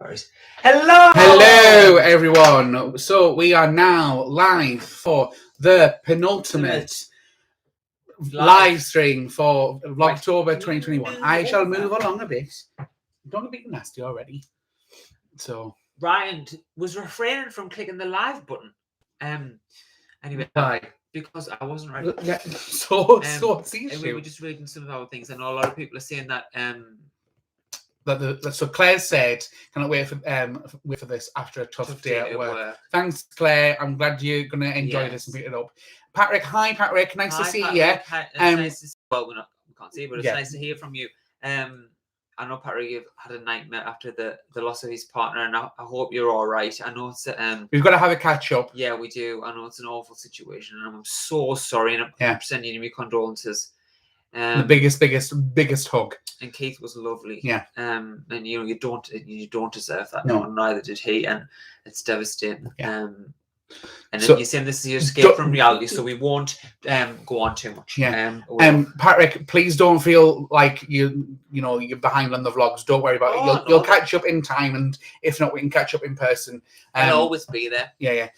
worries. Hello! Hello, everyone. So we are now live for the penultimate live stream for VLOGTOBER 2021. I shall move along a bit. Don't be nasty already. So Ryan was refraining from clicking the live button. Anyway, why? because I wasn't ready. So what's the issue? We were just reading some of our things, and a lot of people are saying that so Claire said, "Cannot wait for this after a tough day at work." Thanks, Claire. I'm glad you're gonna enjoy this and pick it up. Patrick, hi Patrick. Nice to see you. It's nice to see, well, we can't see, but it's nice to hear from you. I know Patrick had a nightmare after the loss of his partner, and I hope you're all right. I know it's we've got to have a catch up. Yeah, we do. I know it's an awful situation, and I'm so sorry, and I'm sending you my condolences. The biggest hug. And Keith was lovely. Yeah. And you don't deserve that. No, neither did he, and it's devastating. Yeah. And so, you're saying this is your escape from reality, so we won't go on too much. Yeah. Patrick, please don't feel like you're behind on the vlogs. Don't worry about it. You'll catch up in time, and if not, we can catch up in person. I'll always be there. Yeah.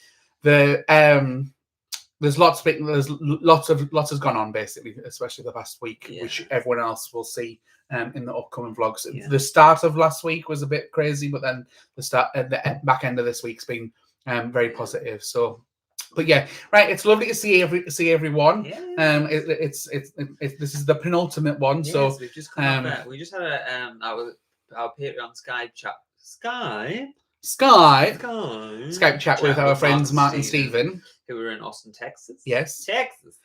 There's lots has gone on basically, especially the past week, which everyone else will see in the upcoming vlogs. Yeah. The start of last week was a bit crazy, but then the back end of this week's been very positive. So, but yeah, right. It's lovely to see everyone. Yeah. This is the penultimate one. Yes, so we've just come up we just had our Patreon Skype chat. Skype chat with our friends Mark and Stephen, who were in Austin, Texas. Yes, Texas.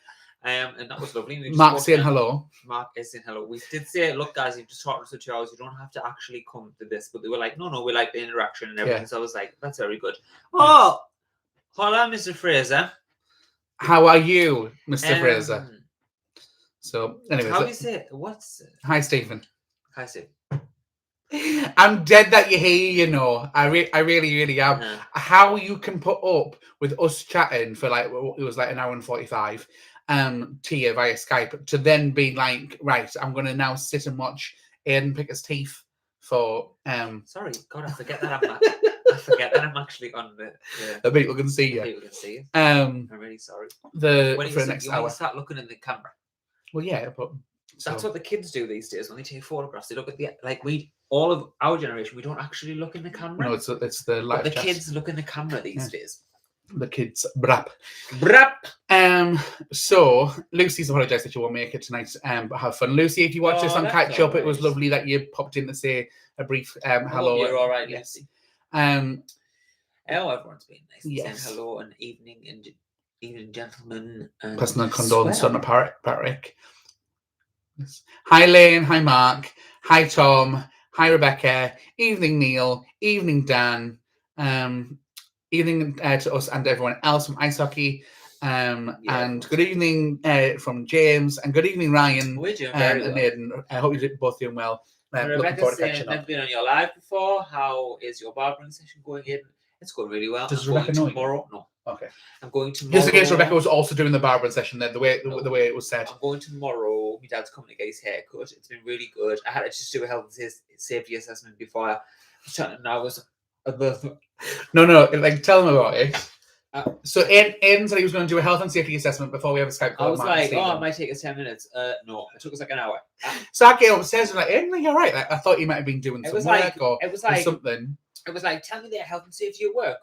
And that was lovely. Mark saying hello. Mark is saying hello. We did say, look, guys, you've just talked for 2 hours. You don't have to actually come to this. But they were like, no, we like the interaction and everything. Yeah. So I was like, that's very good. Oh, hola, Mr. Fraser. How are you, Mr. Fraser? So, anyway. How do you say it? Hi, Stephen. Hi, Stephen. I'm dead that you're here, I really am. How you can put up with us chatting for like, it was like an hour and 45 to you via Skype, to then be like, right, I'm going to now sit and watch Aiden pick his teeth for... Sorry, God, I forget that I'm actually on the... The people can see you. People can see you. I'm really sorry. For the next hour. When you start looking in the camera. Well, yeah, but... That's what the kids do these days when they take photographs. They look at all of our generation, we don't actually look in the camera. No, it's the live chat. Kids look in the camera these days. The kids, brap. So Lucy's apologised that you won't make it tonight. But have fun, Lucy. If you watch this on catch up, it was lovely that you popped in to say a brief hello. You're all right, Lucy. Everyone's been nice. Yes. Saying hello and evening, gentlemen. Personal condolences on Patrick. Hi Lane, hi Mark, hi Tom, hi Rebecca, evening Neil, evening Dan, evening to us and everyone else from Ice Hockey, and good evening from James, and good evening Ryan and Aiden. I hope you're both doing well. Rebecca's saying, never been on your live before. How is your barbering session going, Aiden? It's going really well. Does Rebecca know tomorrow? No. Okay. I'm going tomorrow. Just in case Rebecca was also doing the barbering session then, the way it was said. I'm going tomorrow. My dad's coming to get his hair cut. It's been really good. I had to just do a health and safety assessment before I was chatting. No, like tell them about it. So Aiden said he was going to do a health and safety assessment before we have a Skype call. I was like, it might take us 10 minutes. No, it took us like an hour. So I get upstairs and like, Aiden, you're right. Like, I thought you might have been doing some work or something. It was like, tell me their health and safety at work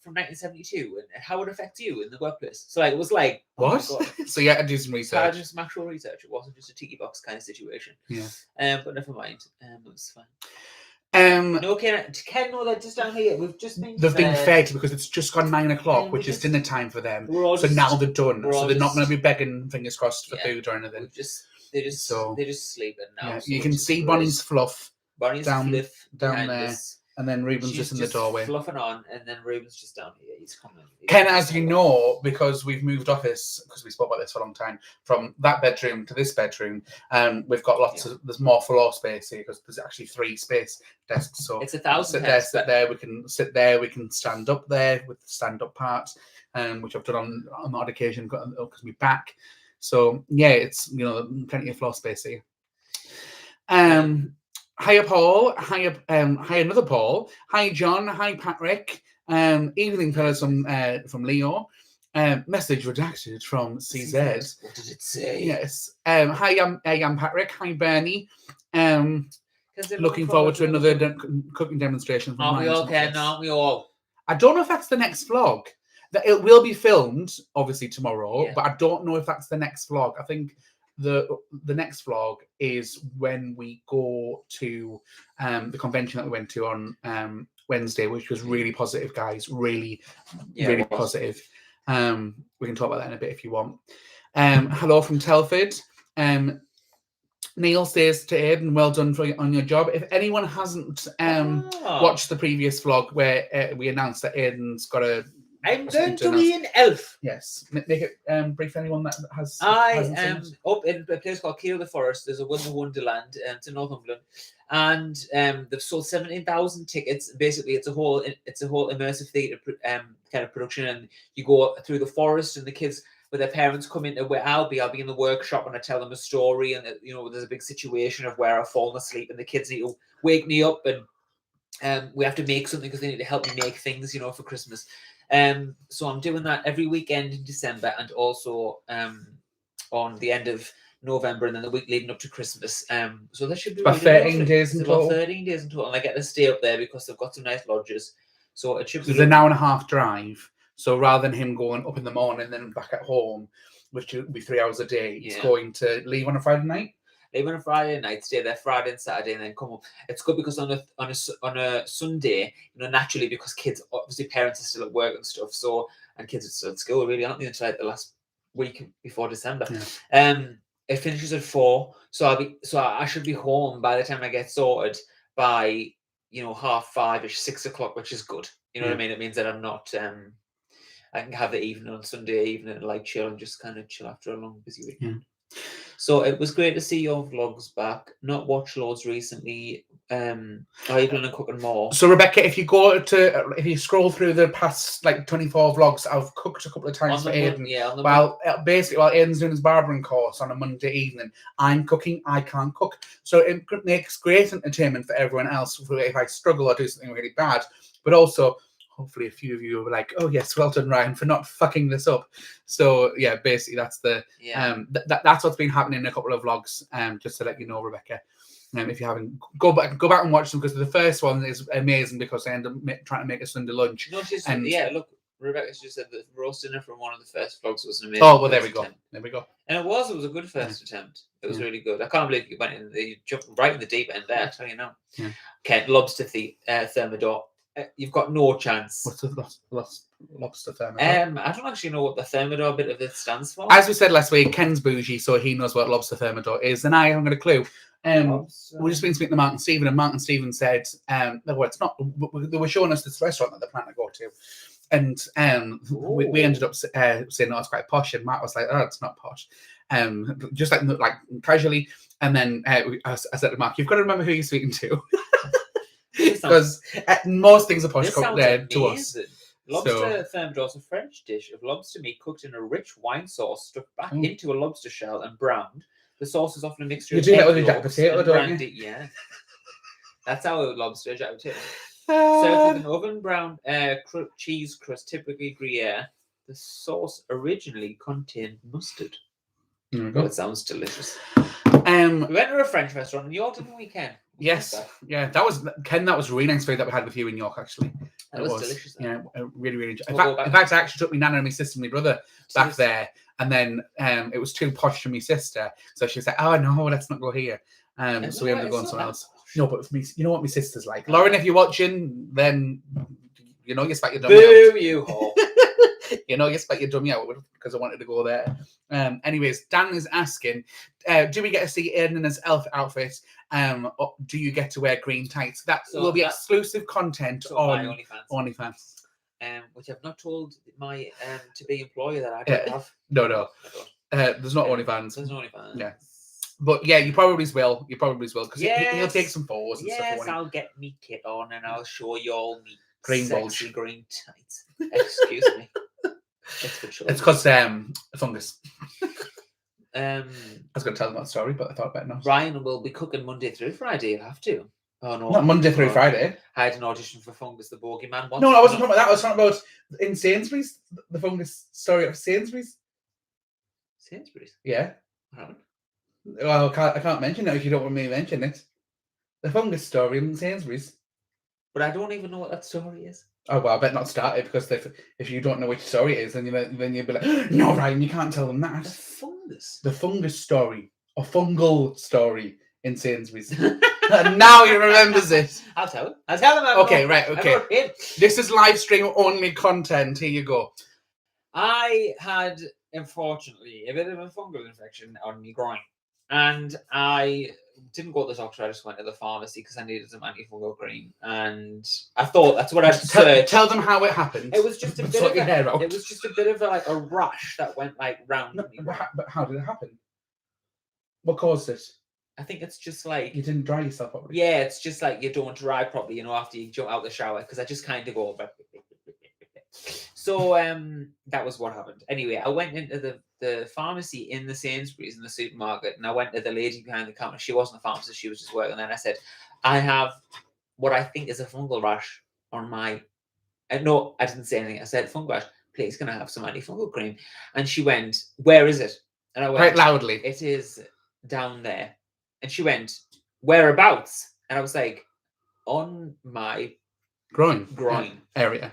from 1972 and how it affects you in the workplace. So like, it was like, what? So you had to do some research. I had to do some actual research. It wasn't just a tiki box kind of situation. Yeah. But never mind. It was fine. No, Ken, no, they're just down here. They've been fed because it's just gone 9 o'clock, which is dinner time for them. So now they're done. So they're not going to be begging, fingers crossed, for food or anything. They're just sleeping now. Yeah, so you can see Bonnie's fluff. Bonnie's down down there. And then Ruben's just in the doorway. Fluffing on, and then Ruben's just down here. He's coming. Ken, as you know, because we've moved office, because we spoke about this for a long time, from that bedroom to this bedroom, we've got there's more floor space here because there's actually 3 space desks. So it's 1,000 desks. Sit there, we can sit there, we can stand up there with the stand-up part, which I've done on that occasion because we're back. So yeah, it's plenty of floor space here. Hiya Paul, hi another Paul, hi John, hi Patrick, evening fellas from Leo, message redacted from CZ. What did it say? Yes. Hi, I'm Patrick. Hi, Bernie. Looking forward to another cooking demonstration from Aren't we Ryan. all, Ken? Aren't we all? I don't know if that's the next vlog. That it will be filmed, obviously, tomorrow, Yeah. but I don't know if that's the next vlog. I think the next vlog is when we go to the convention that we went to on Wednesday, which was really positive, guys. Really positive. We can talk about that in a bit if you want. Hello from Telford. Neil says to Aiden, well done on your job. If anyone hasn't watched the previous vlog where we announced that Aiden's got a... I'm going to be an elf. Yes. Make it brief for anyone that has... I am up in a place called Keer the Forest. There's a wonderland to Northumberland. And they've sold 17,000 tickets. Basically, it's a whole immersive theatre kind of production. And you go through the forest and the kids... But their parents come into where I'll be in the workshop and I tell them a story, and there's a big situation of where I've fallen asleep and the kids need to wake me up, and we have to make something because they need to help me make things, for Christmas. So I'm doing that every weekend in December, and also on the end of November, and then the week leading up to Christmas. So that should be about 13 days in total. About 13 days in total, and I get to stay up there because they've got some nice lodges. So it should be. It's an hour and a half drive. So rather than him going up in the morning and then back at home, which would be 3 hours a day, he's going to leave on a Friday night. Leave on a Friday night, stay there Friday and Saturday, and then come up. It's good because on a Sunday, naturally, because kids, obviously parents are still at work and stuff, and kids are still at school, really, aren't they, until like the last week before December. Yeah. It finishes at 4, so I should be home by the time I get sorted by 5:30ish, 6 o'clock, which is good. You know what I mean? It means that I'm not I can have the evening on Sunday evening and like chill and just kind of chill after a long busy week. So it was great to see your vlogs back. Not watched loads recently. Are you planning on cooking more? So Rebecca, if you scroll through the past 24 vlogs, I've cooked a couple of times for Aiden. While Aiden's doing his barbering course on a Monday evening, I'm cooking. I can't cook, so it makes great entertainment for everyone else. If I struggle or do something really bad, but also, hopefully a few of you were like, oh yes, well done Ryan for not fucking this up. So yeah, basically that's the that's what's been happening in a couple of vlogs, just to let you know, Rebecca. If you haven't, go back and watch them, because the first one is amazing because I end up trying to make a Sunday lunch. No, look, Rebecca just said that roast dinner from one of the first vlogs was an amazing. Oh well, there we go. There we go. And it was a good first attempt. It was really good. I can't believe you went in. You jumped right in the deep end there. I tell you now. Okay, lobster thermidor. You've got no chance. What's the lobster thermidor? I don't actually know what the thermidor bit of it stands for. As we said last week, Ken's bougie, so he knows what lobster thermidor is, and I haven't got a clue. We've just been speaking to Mark and Stephen, and Mark and Stephen said, well, it's not. They were showing us this restaurant that they're planning to go to, and we ended up saying, no, it's quite posh, and Mark was like, oh, it's not posh. Just like casually, and then I said to Mark, you've got to remember who you're speaking to. Because most things are posh to us. Lobster thermidor is a French dish of lobster meat cooked in a rich wine sauce stuck back into a lobster shell and browned. The sauce is often a mixture of egg that with a jack potato, don't you? Yeah. That's our lobster, jack potato. Served with an oven-browned cheese crust, typically Gruyere. The sauce originally contained mustard. Oh, it sounds delicious. We went to a French restaurant in York, didn't we, Ken? Yes, yeah, that was Ken. That was really nice food that we had with you in York, actually. That was delicious. Yeah, really, really. In fact, I actually took my nana and my sister and my brother back there, and then it was too posh for my sister, so she was like, "Oh no, let's not go here." So we ended up going somewhere else. No, but for me, you know what my sister's like. Lauren, if you're watching, then you know you spent your dummy out. Boo, you whore. You know, you spent your dummy out because I wanted to go there. Anyways, Dan is asking, do we get to see Aiden in his elf outfit? Or do you get to wear green tights? That will be exclusive content on OnlyFans. Which I've not told my to-be employer that I don't have. No. There's not OnlyFans. There's no OnlyFans. Yeah. But yeah, you probably will. Because he'll take some photos and stuff. Yes, I'll get me kit on and I'll show you all me green sexy green tights. Excuse me. It's because fungus. I was going to tell them that story, but I thought better not. Ryan will be cooking Monday through Friday. You'll have to. Oh no. Not Monday through No. Friday. I had an audition for Fungus the Bogeyman once. No, I wasn't talking about that. I was talking about in Sainsbury's, the fungus story of Sainsbury's. Sainsbury's? Yeah. What happened? Well, I can't mention it if you don't want me to mention it. The fungus story in Sainsbury's. But I don't even know what that story is. Oh well, I bet not start it because if you don't know which story it is, then you'll be like, no, Ryan, you can't tell them that. The fungus. The fungus story, or fungal story in Sainsbury's. And now he remembers it. I'll tell him. I'll tell him. Okay, right, okay. This is live stream only content. Here you go. I had, unfortunately, a bit of a fungal infection on my groin. And I didn't go to the doctor. I just went to the pharmacy because I needed some antifungal cream. And I thought that's what I'd searched. Tell them how it happened. It was just a bit of it was just a bit of like a rash that went like round me. But how did it happen? What caused it? I think it's just like you didn't dry yourself properly. Yeah, it's just like you don't dry properly, after you jump out the shower, because I just kind of go. So that was what happened. Anyway, I went into the pharmacy in the Sainsbury's in the supermarket, and I went to the lady behind the counter. She wasn't a pharmacist; she was just working. And I said, "I have what I think is a fungal rash on my." No, I didn't say anything. I said, "Fungal rash. Please, can I have some antifungal cream?" And she went, "Where is it?" And I went, quite loudly, "It is down there." And she went, "Whereabouts?" And I was like, "On my groin area."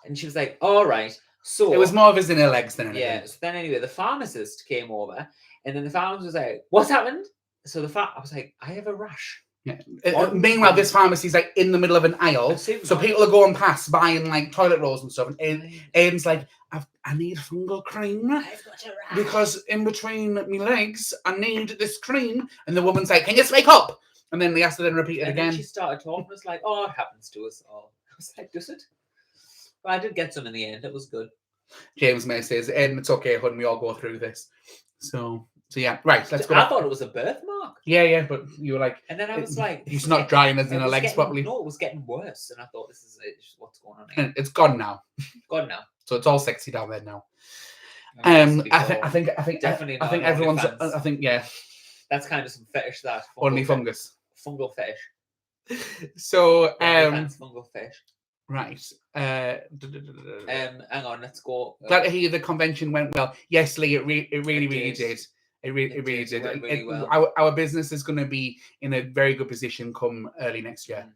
And she was like, "All right." So it was more of his inner legs than anything. Yeah. So then anyway, the pharmacist came over, and then the pharmacist was like, "What's happened?" So I was like, "I have a rash." Yeah. Meanwhile, this pharmacy's like in the middle of an aisle, so people are going past buying like toilet rolls and stuff. And Aiden's like, I need fungal cream because in between my legs, I need this cream. And the woman's like, "Can you speak up?" And then they asked her to repeat it again. Then she started talking. It's like, "Oh, it happens to us all." I was like, "Does it?" But I did get some in the end. It was good. James May says, "Aiden, it's okay, hun. We all go through this." So yeah, right. Let's go. I thought it was a birthmark. Yeah, but you were like, and then I was like, he's not drying his inner legs properly. No, it was getting worse, and I thought, this is what's going on here. And it's gone now. Gone now. So it's all sexy down there now. I think definitely. I think everyone's. I think That's kind of some fetish. That only fungus. Fungal fetish. So fungal fetish. Right. Hang on, let's go. Glad to hear the convention went well. Yes, Lee, it really did. It really did. Went really well. Our business is going to be in a very good position come early next year.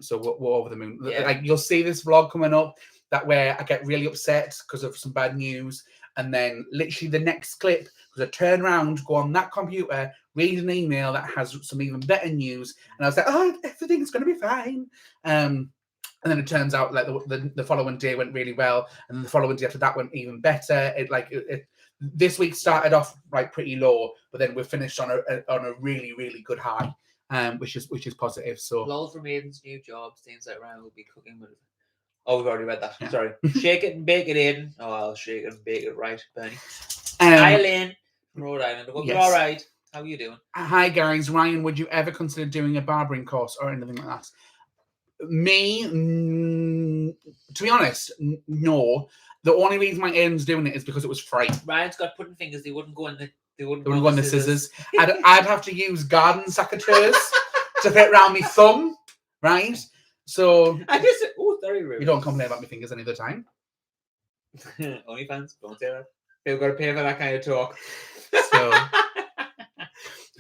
So we're over the moon. Yeah. Like you'll see this vlog coming up that where I get really upset because of some bad news, and then literally the next clip was I turn around, go on that computer, read an email that has some even better news, and I was like, "Oh, everything's going to be fine." And then it turns out like the following day went really well, and then the following day after that went even better. This week started off like pretty low, but then we're finished on a really good high, which is positive. So lol from Aiden's new job seems like Ryan will be cooking with. Oh, we've already read that. Yeah. Sorry. Shake it and bake it, Aiden. Oh, I'll shake it and bake it, right, Bernie. Hi, Lynn from Rhode Island. Hope you're all right. How are you doing? Hi guys, Ryan. Would you ever consider doing a barbering course or anything like that? Me, to be honest, no. The only reason why Aiden's doing it is because it was free. Ryan's got pudding fingers. They wouldn't go in the scissors. I'd have to use garden secateurs to fit around my thumb, right? So I just very rude. You don't complain about my fingers any other time. OnlyFans, don't say that. They've got to pay for that kind of talk. So.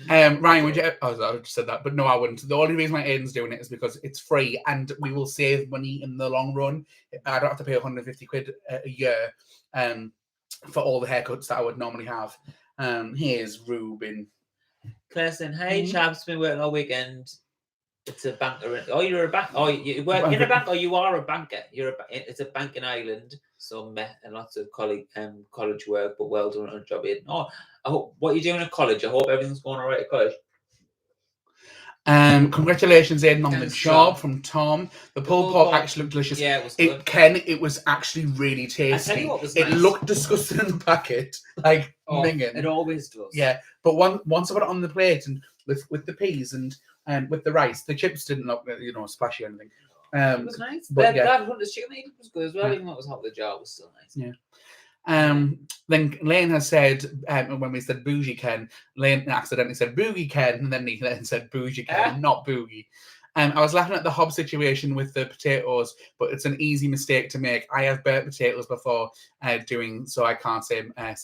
Ryan, would you? Oh, I just said that, but no, I wouldn't. The only reason why Aiden's doing it is because it's free, and we will save money in the long run. I don't have to pay 150 quid a year, for all the haircuts that I would normally have. Here's Ruben. Claire, hey, chaps, been working all weekend. It's a banker. Oh, you're a bank. Oh, you work in a bank, or you are a banker. It's a bank in Ireland. So and lots of college work, but well done on a job. Oh, I hope what you're doing at college. I hope everything's going all right at college. Congratulations, Aiden, on the job from Tom. The pulled pork actually looked delicious. Yeah, it was good. It was actually really tasty. I tell you what was nice. It looked disgusting in the packet, like minging. It always does. Yeah, but once I put it on the plate and with the peas and with the rice, the chips didn't look splashy or anything. It was nice. That Hunter's chicken was good as well, even though it was hot. The jar was still nice. Then Lane has said, when we said bougie Ken, Lane accidentally said boogie Ken, and then he then said bougie Ken, not boogie. I was laughing at the hob situation with the potatoes, but it's an easy mistake to make. I have burnt potatoes before doing, so I can't say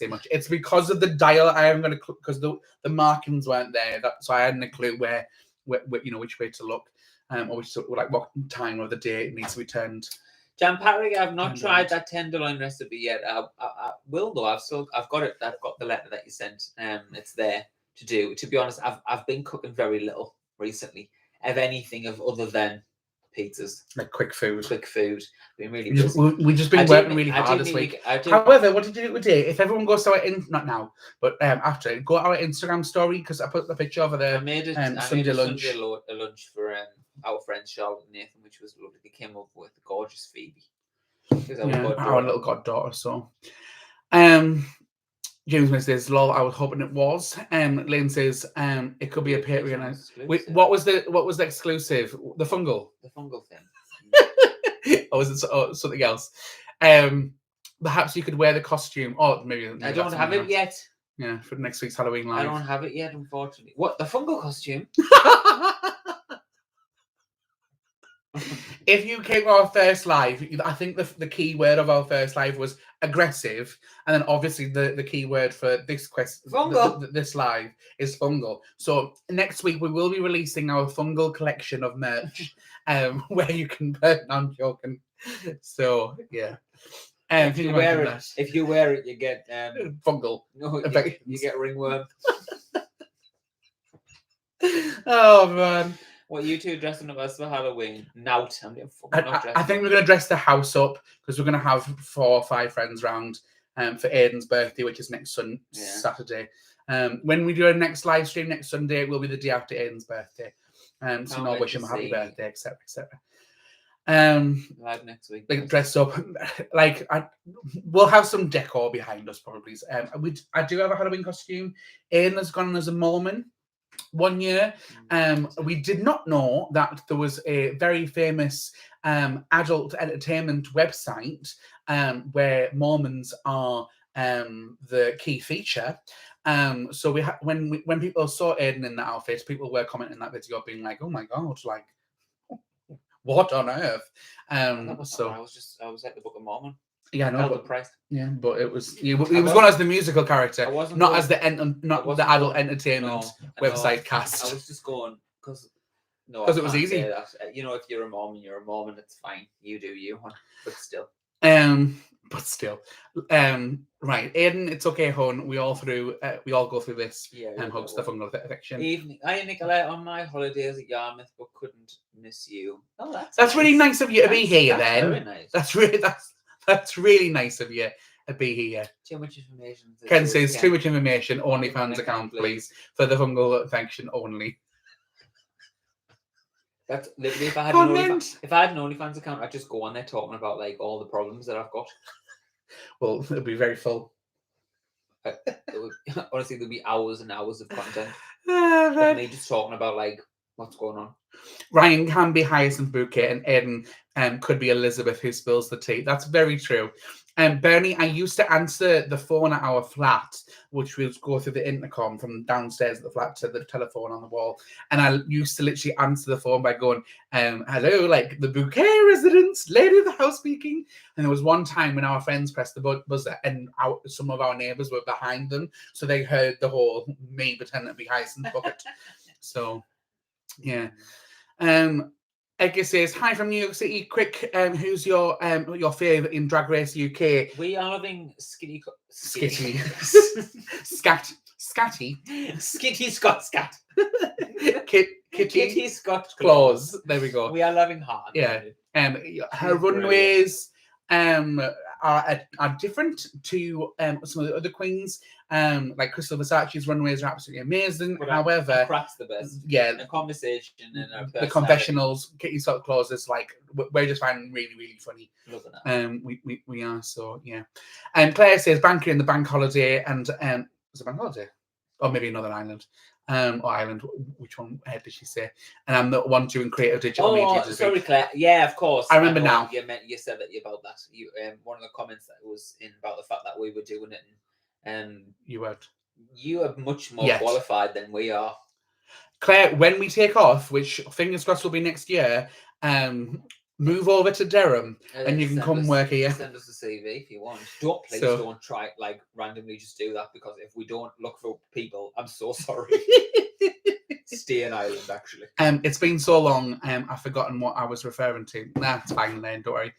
much. It's because of the dial. I am going to, because the markings weren't there, so I hadn't a clue where which way to look, or like what time of the day it needs to be turned. Jan Patrick, I've not tried that tenderloin recipe yet. I will though. I've got it. I've got the letter that you sent. It's there to do. To be honest, I've been cooking very little recently, of anything other than pizzas, like quick food. Been really busy. We've just been working really hard this week. However, what did you do today? If everyone goes to our not now, but after, go to our Instagram story, because I put the picture over there. I made a Sunday lunch for our friends Charlotte and Nathan, which was lovely. They came up with gorgeous Phoebe. Our little goddaughter. So, James says, "Lol, I was hoping it was." Lane says, "It could be a Patreon." Wait, what was the exclusive? The fungal thing. Or was it something else? Perhaps you could wear the costume. Oh, maybe I don't have it yet. Yeah, for next week's Halloween live. I don't have it yet, unfortunately. What, the fungal costume? If you came to our first live, I think the key word of our first live was aggressive, and then obviously the key word for this this live is fungal. So next week we will be releasing our fungal collection of merch, where you can burn. I'm joking. So yeah. If you wear it, you get fungal. No, you get ringworm. Oh man. What are you two dressing up as for Halloween? Nout. I think we're going to dress the house up, because we're going to have 4 or 5 friends round for Aiden's birthday, which is next Saturday. When we do our next live stream next Sunday, it will be the day after Aiden's birthday. So wish him a happy birthday, etc., etc. Live next week. Like dressed up, like we'll have some decor behind us probably. I do have a Halloween costume. Aiden has gone as a Mormon. 1 year. We did not know that there was a very famous adult entertainment website where Mormons are the key feature. So when people saw Aiden in that outfit, people were commenting that video being like, "Oh my god, like what on earth?" I was at the Book of Mormon. Yeah, no, but price. Yeah, but it was going as the musical character, not as the adult entertainment website cast. I was just going because it was easy. If you're a Mormon, you're a Mormon. It's fine. You do you, but still. Right, Aiden, it's okay, hon. We all go through this. Hugs the fungal affection. Evening. I Nicolette on my holidays at Yarmouth, but couldn't miss you. Oh, that's nice. Really nice of you to be here. That's then very nice. That's really nice of you to be here. Too much information. Ken says too much information. OnlyFans account, please, for the fungal affection only. That's literally if I had an OnlyFans account, I'd just go on there talking about like all the problems that I've got. Well, it'll be very full. Honestly, there'll be hours and hours of content of me just talking about like what's going on. Ryan can be Hyacinth Bouquet, and Aiden could be Elizabeth who spills the tea. That's very true. Bernie, I used to answer the phone at our flat, which would go through the intercom from downstairs at the flat to the telephone on the wall. And I used to literally answer the phone by going, hello, like the Bouquet residence, lady of the house speaking. And there was one time when our friends pressed the buzzer and some of our neighbours were behind them. So they heard the whole me pretending to be Hyacinth Bucket. So, yeah. Edgar says, hi from New York City. Quick, who's your favourite in Drag Race UK? We are loving Skitty. Skitty Scott Scat. Kitty Scott Claus. There we go. We are loving hard. Yeah. Her runways are different to some of the other queens. Like Crystal Versace's runways are absolutely amazing. But However, Pratt's the best. Yeah, the conversation and the confessionals, Kitty Scott Claus is like we're just finding really, really funny. Loving that. We are, so yeah. Claire says banker in the bank holiday, and was it bank holiday? Or maybe Northern Ireland. or island. Which one did she say? And I'm the one doing creative digital media. Oh, sorry, Claire. Yeah, of course. I remember now. You said that about that. You one of the comments that was in about the fact that we were doing it. And you weren't. You are much more qualified than we are. Claire, when we take off, which fingers crossed will be next year, move over to Durham and you can come work here. Send us a CV if you want. Don't try like randomly just do that, because if we don't look for people, I'm so sorry. Stay in Ireland, actually. It's been so long, I've forgotten what I was referring to. Nah, it's fine then, don't worry.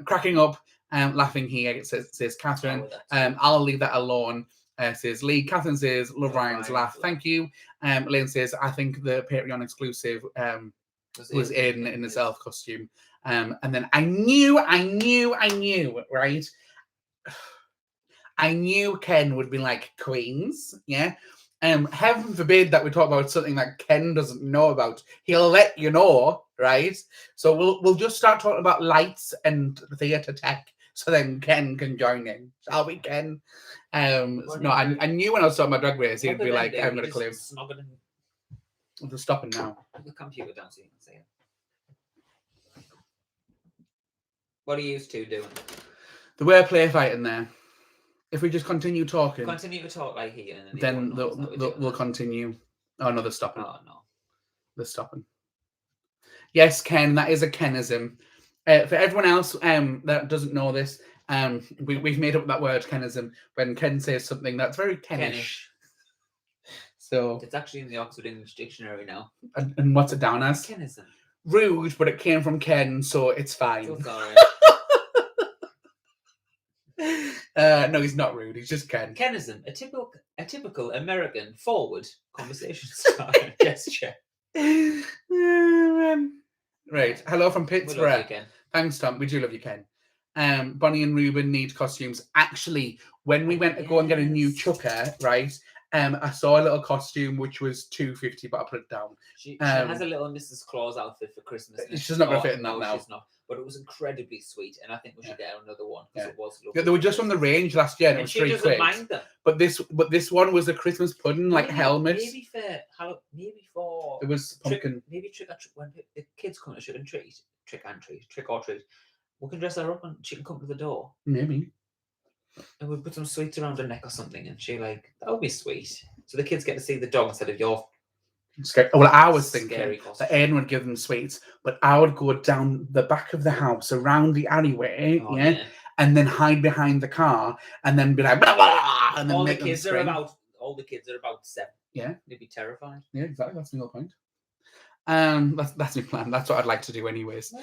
Cracking up, laughing here, it says Catherine. I'll leave that alone. Says Lee. Catherine says, love Ryan's laugh. Thank you. Lynn says, I think the Patreon exclusive was Aiden in his elf costume. And then I knew, right? I knew Ken would be like Queens, yeah? Heaven forbid that we talk about something that Ken doesn't know about. He'll let you know, right? So we'll just start talking about lights and theatre tech, so then Ken can join in. Shall we, Ken? No, I knew when I was talking about Drag Race, he'd be like, I haven't got a clue. I'm just stopping now. The computer down so you can see it. What are you two doing? The wordplay fighting there. If we just continue talking. Continue to talk like here. And then they'll continue. Oh, no, they're stopping. Oh, no. They're stopping. Yes, Ken, that is a Kenism. For everyone else that doesn't know this, we've made up that word Kenism when Ken says something that's very Kenish. So it's actually in the Oxford English Dictionary now. And what's it down as? Kenism. Rude, but it came from Ken, so it's fine. So sorry. No, he's not rude. He's just Ken. Kenism, a typical American forward conversation style gesture. Right. Hello from Pittsburgh. Thanks, Tom. We do love you, Ken. Bonnie and Ruben need costumes. Actually, when we went to go and get a new chucker, right? I saw a little costume which was $250, but I put it down. She has a little Mrs. Claus outfit for Christmas. She's not going to fit in that now. She's not. But it was incredibly sweet, and I think we should get another one because it was. They were just from the range last year, and it was £3. Doesn't mind them. But this one was a Christmas pudding, like helmet. Maybe for it was pumpkin. Maybe trick when the kids come to trick or treat. We can dress her up and she can come to the door. Maybe. And we put some sweets around her neck or something, and she that would be sweet. So the kids get to see the dog instead of your. Well, I was thinking that Aiden would give them sweets, but I would go down the back of the house, around the alleyway, and then hide behind the car, and then be like, blah, blah, and then all make the kids them scream. All the kids are about 7. Yeah, they'd be terrified. Yeah, exactly. That's the whole point. That's my plan. That's what I'd like to do, anyways.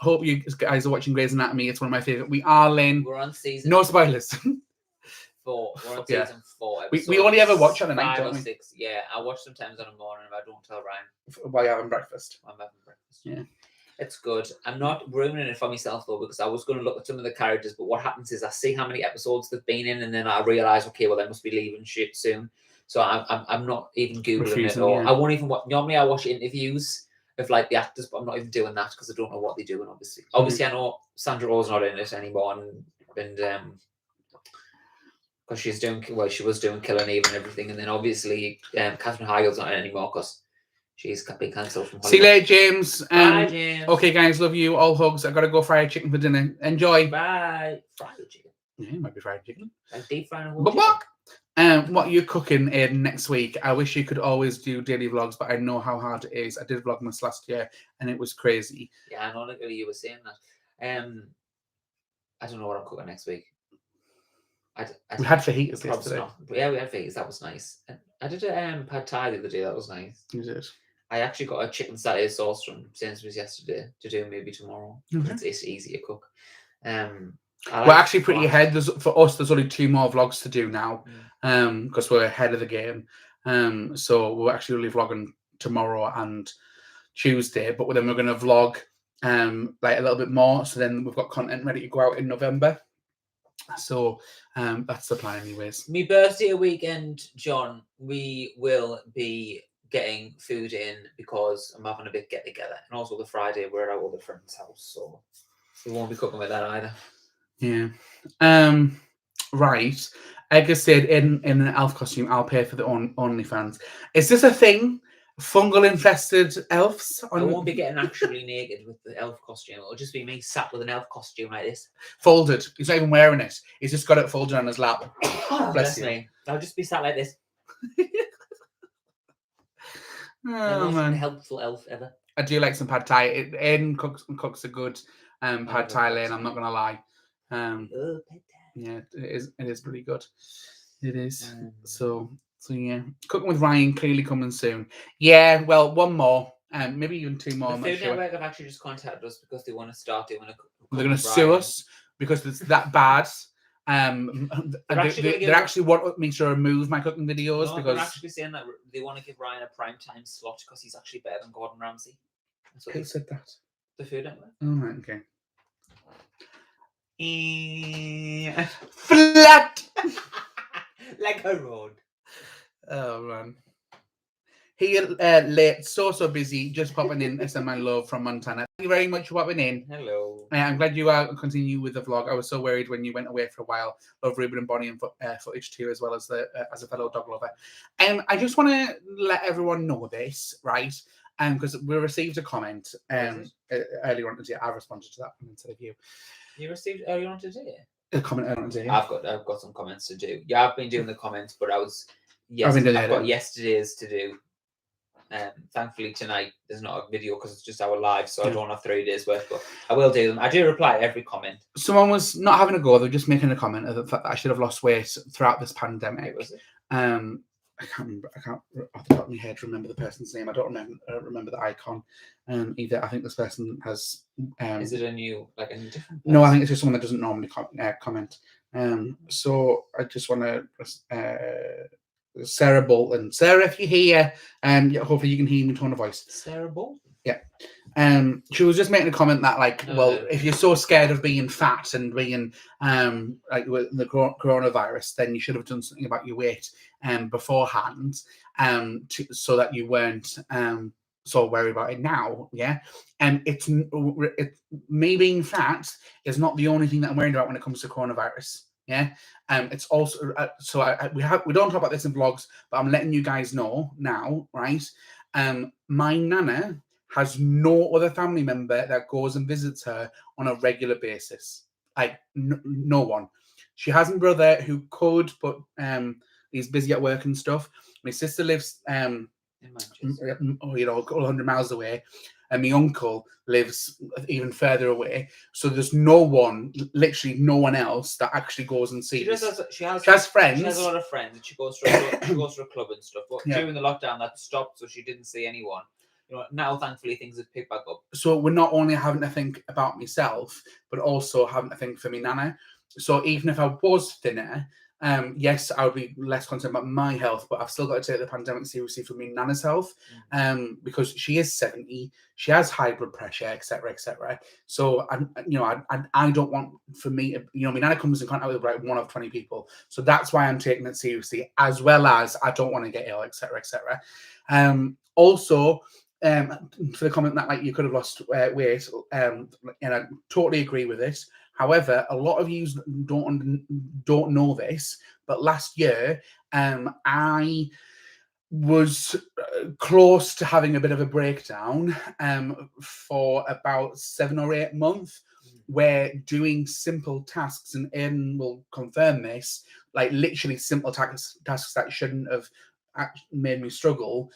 Hope you guys are watching Grey's Anatomy. It's one of my favorite. We are, Lynn. We're on season. No spoilers. 4. We're on season 4. We only ever watch on a night, 5 don't or we? 6. Yeah, I watch sometimes on a morning if I don't tell Ryan. While you're having breakfast. I'm having breakfast. Yeah. It's good. I'm not ruining it for myself though, because I was going to look at some of the characters, but what happens is I see how many episodes they've been in, and then I realise, okay, well they must be leaving shit soon. So I'm not even googling it, or I won't even watch. Normally I watch interviews of like the actors, but I'm not even doing that because I don't know what they're doing. Obviously, I know Sandra Oh's not in it anymore, and because she's doing she was doing Killing Eve and everything, and then obviously Catherine Heigl's not in anymore because she's been cancelled from Hollywood. See you later, James. Bye, James. Okay, guys, love you. All hugs. I've got to go fry chicken for dinner. Enjoy. Bye. Fried chicken. Yeah, it might be fried chicken. Like deep frying a whole chicken. What are you cooking, Aiden, next week? I wish you could always do daily vlogs, but I know how hard it is. I did Vlogmas last year, and it was crazy. Yeah, I know like you were saying that. I don't know what I'm cooking next week. We had fajitas yesterday. Yeah, we had fajitas. That was nice. I did a pad thai the other day. That was nice. You did? I actually got a chicken satay sauce from Sainsbury's yesterday to do maybe tomorrow. It's easy to cook. We're actually pretty ahead. For us, there's only 2 more vlogs to do now, because we're ahead of the game. So we're actually only vlogging tomorrow and Tuesday, but then we're going to vlog like a little bit more. So then we've got content ready to go out in November. So that's the plan, anyways. My birthday weekend, John, we will be getting food in because I'm having a big get together, and also the Friday we're at our other friend's house, so we won't be cooking with that either. Yeah. Right. Edgar said in an elf costume, I'll pay for the OnlyFans. Is this a thing? Fungal infested elves? I won't be getting actually naked with the elf costume. It'll just be me sat with an elf costume like this. Folded. He's not even wearing it. He's just got it folded on his lap. Bless me. I'll just be sat like this. The most unhelpful elf ever. I do like some pad thai. Aiden cooks a good pad thai lane. I'm not gonna lie. Yeah, it is pretty good. It is. So yeah, cooking with Ryan clearly coming soon. Yeah, well, one more, maybe even two more. The Food Network have actually just contacted us because they want to start doing a. They're going to sue us because it's that bad. They actually want me to remove my cooking videos because they're actually saying that they want to give Ryan a prime time slot because he's actually better than Gordon Ramsay. Who said that? The Food Network. Oh, right, okay. Flat like a road. Oh man. He late, so busy, just popping in. SM my love from Montana. Thank you very much for popping in. Hello. I'm glad you are continue with the vlog. I was so worried when you went away for a while. Love Ruben and Bonnie and footage too, as well as as a fellow dog lover. I just want to let everyone know this, right? Because we received a comment earlier on today. I responded to that instead of you. You received earlier on today? A comment earlier on today. I've got some comments to do. Yeah, I've been doing the comments, but I've got yesterday's to do. Thankfully tonight there's not a video because it's just our live, so I don't have 3 days worth, but I will do them. I do reply to every comment. Someone was not having a go, they're just making a comment of the fact that I should have lost weight throughout this pandemic. Was it? I can't remember. I can't off the top of my head remember the person's name. I don't remember the icon either. I think this person has. Is it a new different person? No, I think it's just someone that doesn't normally comment. So I just want to. Sarah Bolton. Sarah, if you're here, hopefully you can hear me tone of voice. Sarah Bolton? Yeah. She was just making a comment that, if you're so scared of being fat and being with the coronavirus, then you should have done something about your weight beforehand, so that you weren't so worried about it now. Yeah. It's me being fat is not the only thing that I'm worried about when it comes to coronavirus. Yeah, it's also we don't talk about this in vlogs, but I'm letting you guys know now, right? My nana has no other family member that goes and visits her on a regular basis. No one. She has a brother who could, but he's busy at work and stuff. My sister lives in Manchester, 100 miles away. And my uncle lives even further away. So there's literally no one else that actually goes and sees. She has friends. She has a lot of friends, and she goes to a club and stuff. But during the lockdown, that stopped, so she didn't see anyone. Now thankfully things have picked back up. So we're not only having to think about myself, but also having to think for my nana. So even if I was thinner, yes, I would be less concerned about my health, but I've still got to take the pandemic seriously for me nana's health, because she is 70, she has high blood pressure, etc., etc. So I don't want for me, my nana comes in contact with one of 20 people, so that's why I'm taking it seriously, as well as I don't want to get ill, etc., etc. Also, for the comment that you could have lost weight, and I totally agree with this. However, a lot of you don't know this, but last year I was close to having a bit of a breakdown for about 7 or 8 months, where doing simple tasks, and Aiden will confirm this, literally simple tasks that shouldn't have made me struggle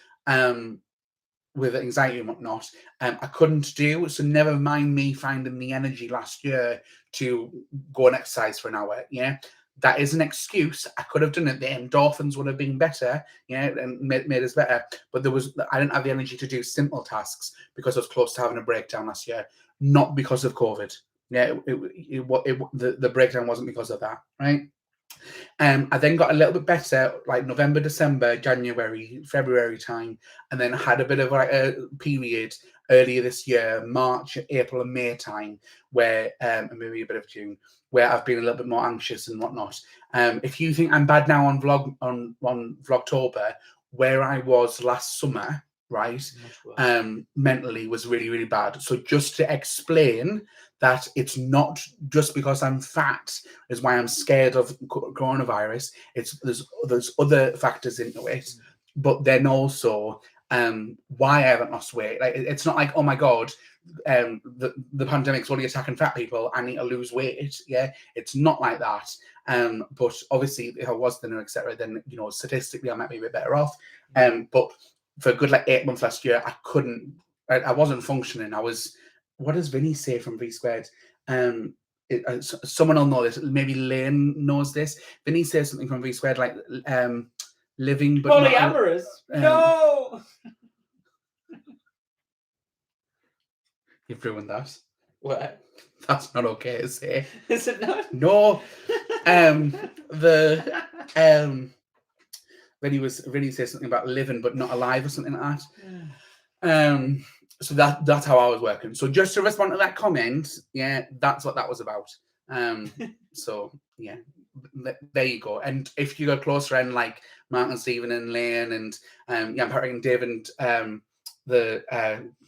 with anxiety and whatnot, I couldn't do. So never mind me finding the energy last year to go and exercise for an hour. Yeah, that is an excuse. I could have done it. The endorphins would have been better, and made us better. But I didn't have the energy to do simple tasks because I was close to having a breakdown last year, not because of COVID. Yeah, the breakdown wasn't because of that, right? I then got a little bit better, November, December, January, February time, and then had a bit of a period earlier this year, March, April, and May time, where and maybe a bit of June, where I've been a little bit more anxious and whatnot. If you think I'm bad now on Vlogtober, where I was last summer, right? Much worse. Mentally was really, really bad. So just to explain that it's not just because I'm fat is why I'm scared of coronavirus. There's other factors into it, but then also why I haven't lost weight. Like it's not like, oh my god, the pandemic's only attacking fat people, I need to lose weight. Yeah, it's not like that. But obviously if I was thinner, etc., then you know statistically I might be a bit better off. But for a good like 8 months last year, I wasn't functioning. I was, what does Vinny say from V Squared? Someone will know this. Maybe Lane knows this. Vinny says something from V Squared like living but polyamorous. No. You've ruined that. What? That's not okay to say. Is it not? No. Vinny says something about living but not alive or something like that. So that's how I was working. So just to respond to that comment, yeah, that's what that was about. So yeah, there you go. And if you go closer in, like Mark and Stephen and Lane and yeah, Patrick and Dave and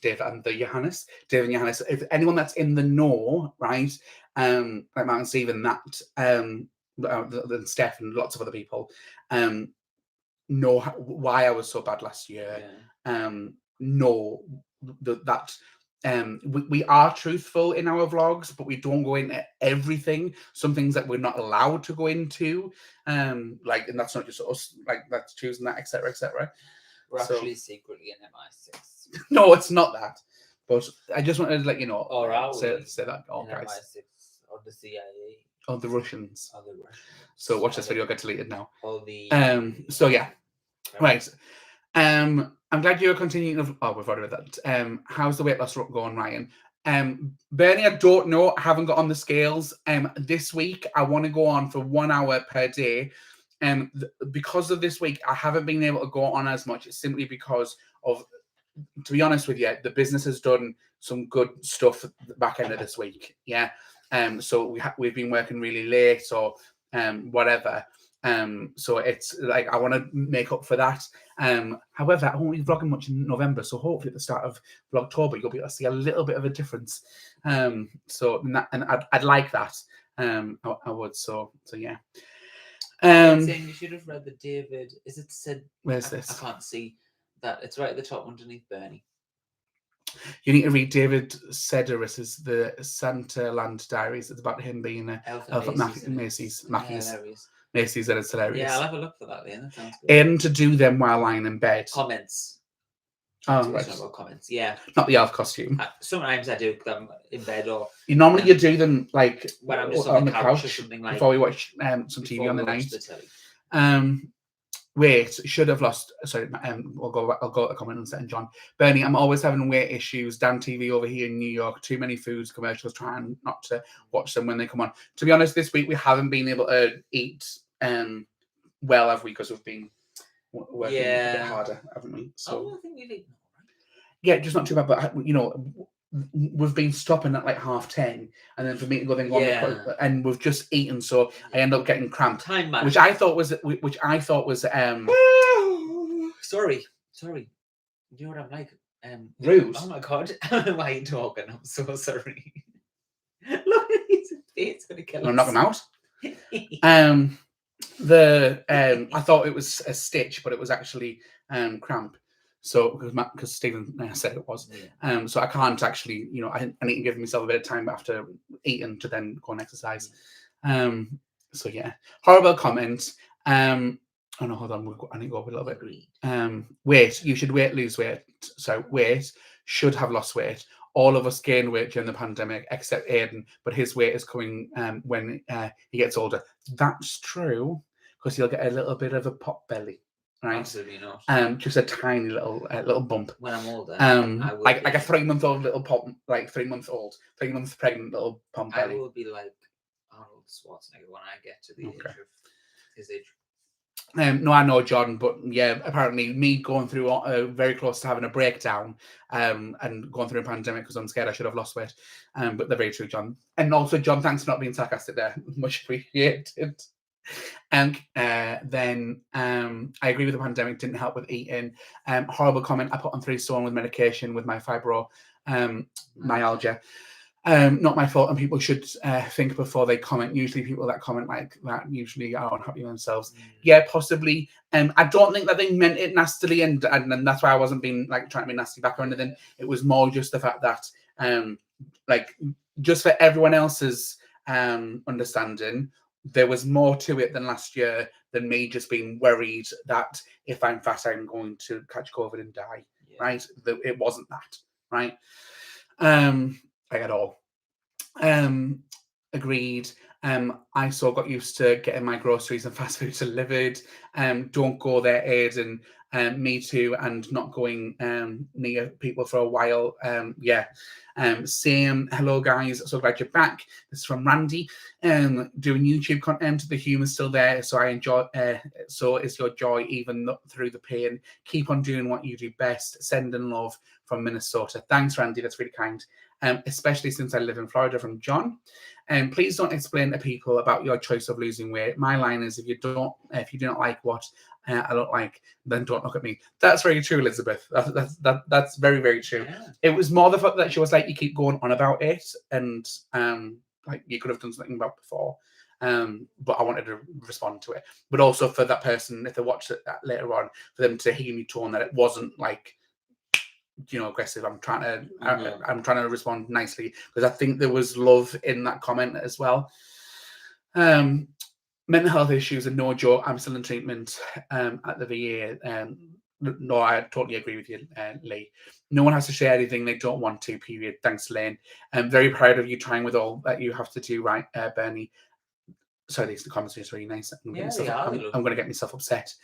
Dave and Johannes, if anyone that's in the know, right, like Mark and Stephen, that then Steph and lots of other people know why I was so bad last year. Know that we are truthful in our vlogs, but we don't go into everything. Some things that we're not allowed to go into, like, and that's not just us, like that's choosing that, etc., etc. We're actually secretly in MI6. No, it's not that. But I just wanted to let you know. Or are say we that, oh, in guys. MI6 or the CIA? Oh, the Russians. Oh, the Russians. So watch this video get deleted now. All the so yeah. Right. I'm glad you're continuing. Oh, we've already read that. How's the weight loss going, Ryan? Bernie, I don't know. I haven't got on the scales. This week I want to go on for 1 hour per day. Because of this week, I haven't been able to go on as much. It's simply because of, to be honest with you, the business has done some good stuff at the back end of this week. Yeah. So we've been working really late or whatever. So it's like I want to make up for that. However, I won't be vlogging much in November, so hopefully at the start of Vlogtober you'll be able to see a little bit of a difference. So I'd like that. I would. So yeah. Saying you should have read the David. Is it said? Where's this? I can't see that. It's right at the top underneath Bernie. You need to read David Sedaris's The Santa Land Diaries. It's about him being a elf at Macy's. Macy's, and it's hilarious. Yeah, I'll have a look for that then. That sounds good. Aim to do them while lying in bed. Comments. Oh, right. About comments, yeah. Not the elf costume. Sometimes I do them in bed or. Normally you do them like when I'm just on the couch or something like before we watch some TV on the night. Weight should have lost. Sorry, I'll go a comment on second. John Bernie, I'm always having weight issues. Dan TV over here in New York. Too many foods commercials. Trying not to watch them when they come on. To be honest, this week we haven't been able to eat well, have we? Because we've been working a bit harder, haven't we? So I think we've eaten all right. Yeah, just not too bad. But you know, we've been stopping at like 10:30, and then for me to go and we've just eaten, so I end up getting cramped. Time management. Which I thought was sorry. You know what I'm like? Rude. Oh my god. Why are you talking? I'm so sorry. Look at his face, gonna kill us. I'm knocking out. I thought it was a stitch, but it was actually cramp. So because Stephen said it was, so I can't actually, you know, I need to give myself a bit of time after eating to then go and exercise. So yeah, horrible comments. Oh no, hold on, I need to go up a little bit. Weight, you should lose weight. So weight should have lost weight. All of us gained weight during the pandemic, except Aiden, but his weight is coming when he gets older. That's true, because he'll get a little bit of a pot belly. Right. Absolutely not. Just a tiny little bump. When I'm older, like a 3-month-old little pop, like 3 month pregnant little pump belly. I will be like Arnold Schwarzenegger when I get to the age of his age. No, I know, John, but yeah, apparently me going through very close to having a breakdown, and going through a pandemic because I'm scared I should have lost weight. But they're very true, John. And also, John, thanks for not being sarcastic there. Much appreciated. Then I agree with the pandemic didn't help with eating. Horrible comment. I put on 3 stone with medication with my fibromyalgia. Not my fault, and people should think before they comment. Usually people that comment like that usually are unhappy with themselves. Yeah, possibly. I don't think that they meant it nastily, and that's why I wasn't being like trying to be nasty back or anything. It was more just the fact that like just for everyone else's understanding, there was more to it than last year than me just being worried that if I'm fat, I'm going to catch COVID and die. Right? It wasn't that. Right? Like at all. Agreed. I still got used to getting my groceries and fast food delivered. Don't go there, Aiden. Me too, and not going near people for a while. Yeah. Same. Hello, guys. So glad you're back. This is from Randy. Doing YouTube content. The humor's still there, so I enjoy. So is your joy even through the pain. Keep on doing what you do best. Sending love from Minnesota. Thanks, Randy. That's really kind. Especially since I live in Florida, from John. Please don't explain to people about your choice of losing weight. My line is, if you do not like what I look like, then don't look at me. That's very true, Elizabeth. That's very, very true. Yeah. It was more the fact that she was like, you keep going on about it, and like you could have done something about before. But I wanted to respond to it. But also for that person, if they watch it later on, for them to hear me tone that it wasn't like, you know, aggressive. I'm trying to respond nicely because I think there was love in that comment as well. Mental health issues are no joke. I'm still in treatment at the VA. No, I totally agree with you, Lee. No one has to share anything they don't want to, period. Thanks, Lane. I'm very proud of you trying with all that you have to do, right, Bernie? Sorry, the comments are really nice. I'm going to get myself upset.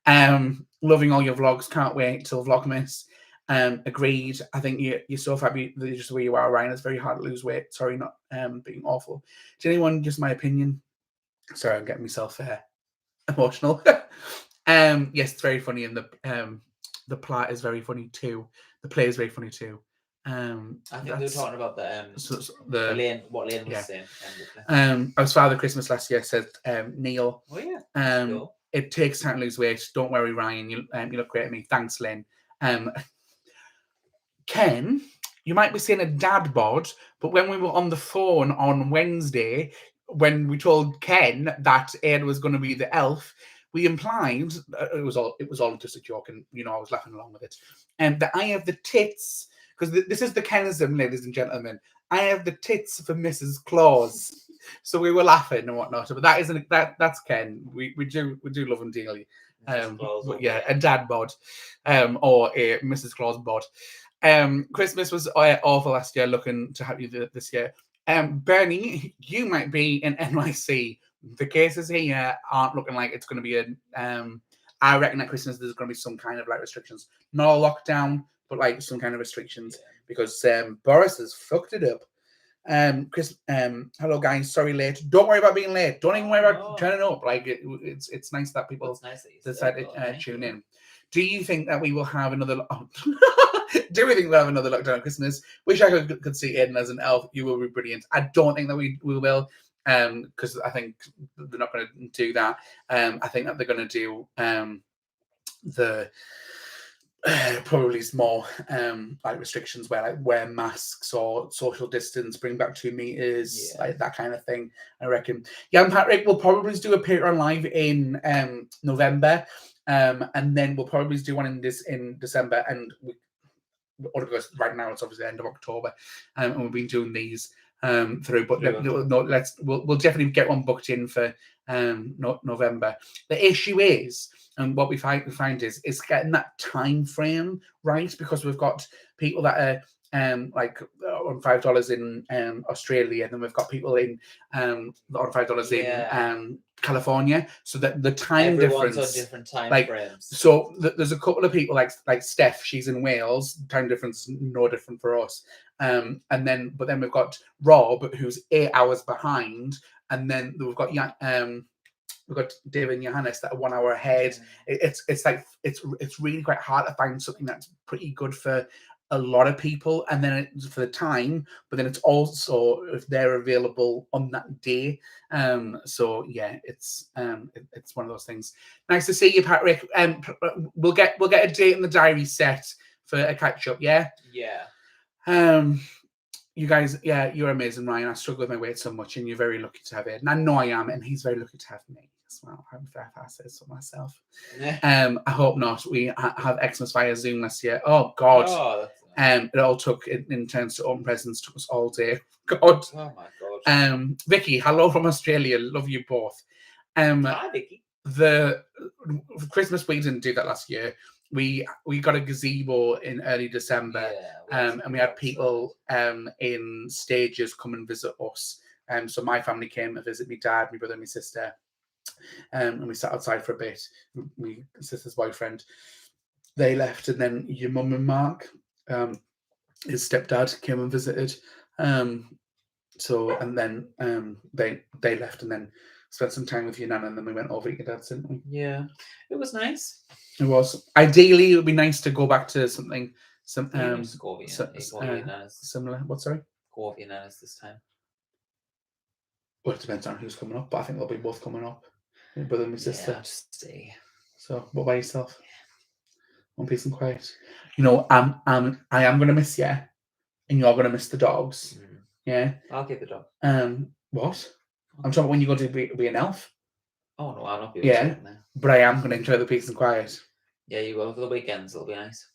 Loving all your vlogs. Can't wait till Vlogmas. Agreed. I think you're so happy just the way you are, Ryan. It's very hard to lose weight. Sorry, not being awful. To anyone, just my opinion. Sorry, I'm getting myself emotional. Yes, it's very funny, and the plot is very funny too. The play is very funny too. I think they were talking about what Lane was saying. I was Father Christmas last year, said Neil. Oh yeah. Cool. It takes time to lose weight. Don't worry, Ryan. You look great at me. Thanks, Lynn. Ken, you might be seeing a dad bod, but when we were on the phone on Wednesday, when we told Ken that Ed was going to be the elf, we implied it was all just a joke, and you know I was laughing along with it. And that I have the tits, because this is the Kenism, ladies and gentlemen. I have the tits for Mrs. Claus, so we were laughing and whatnot. But that's Ken. We do love him dearly. But yeah, a dad bod, or a Mrs. Claus bod. Christmas was awful last year. Looking to have you this year. Bernie, you might be in NYC. The cases here aren't looking like it's going to be I reckon at Christmas there's going to be some kind of like restrictions, not a lockdown, but like some kind of restrictions because Boris has fucked it up. Chris, hello guys, sorry late. Don't worry about being late. Don't even worry about turning up. Like it's nice that people decided to tune in. Do you think that we will have another? Do we think we'll have another lockdown at Christmas? Wish I could see Aiden as an elf. You will be brilliant. I don't think that we will, because I think they're not going to do that. I think that they're going to do the probably more like restrictions where like wear masks or social distance, bring back 2 meters, like that kind of thing. I reckon. Yeah, and Patrick will probably do a Patreon live in November, and then we'll probably do one in December, and because right now it's obviously the end of October, and we've been doing these through. But we'll definitely get one booked in for November. The issue is, and what we find is getting that time frame right, because we've got people that are like on $5 in Australia, and then we've got people in on $5 in California, so that the time difference on different time frames. So there's a couple of people like Steph, she's in Wales, time difference is no different for us, but then we've got Rob, who's 8 hours behind, and then we've got David and Johannes that are 1 hour ahead. It's like it's really quite hard to find something that's pretty good for a lot of people, and then it's for the time, but then it's also if they're available on that day. So yeah, it's one of those things. Nice to see you, Patrick. We'll get a date in the diary set for a catch up. Yeah. You guys, yeah, you're amazing, Ryan. I struggle with my weight so much, and you're very lucky to have it. And I know I am, and he's very lucky to have me as well. I'm fair if I say so myself. I hope not. We have Xmas via Zoom this year. Oh God. Oh, that's it all took in terms to open presents, took us all day. God. Oh my God. Vicky, hello from Australia. Love you both. Hi, Vicky. The Christmas, we didn't do that last year. We got a gazebo in early December, and we had people in stages come and visit us. So my family came to visit my dad, my brother, and my sister, and we sat outside for a bit. My sister's boyfriend, they left, and then your mum and Mark, his stepdad, came and visited. So and then they left, and then spent some time with your nan, and then we went over to your dad's, didn't we? Yeah, it was nice. It was. Ideally, it would be nice to go back to something similar. What, sorry? Go over your nanas this time. Well, it depends on who's coming up, but I think they'll be both coming up. Your brother and my sister. Yeah, just stay. So, what about yourself? One peace and quiet. You know, I am gonna miss you, and you're gonna miss the dogs. Yeah. I'll get the dog. What? I'm talking about when you go to be an elf. Oh no, I'll not be. Yeah, but I am gonna enjoy the peace and quiet. Yeah, you will for the weekends. It'll be nice.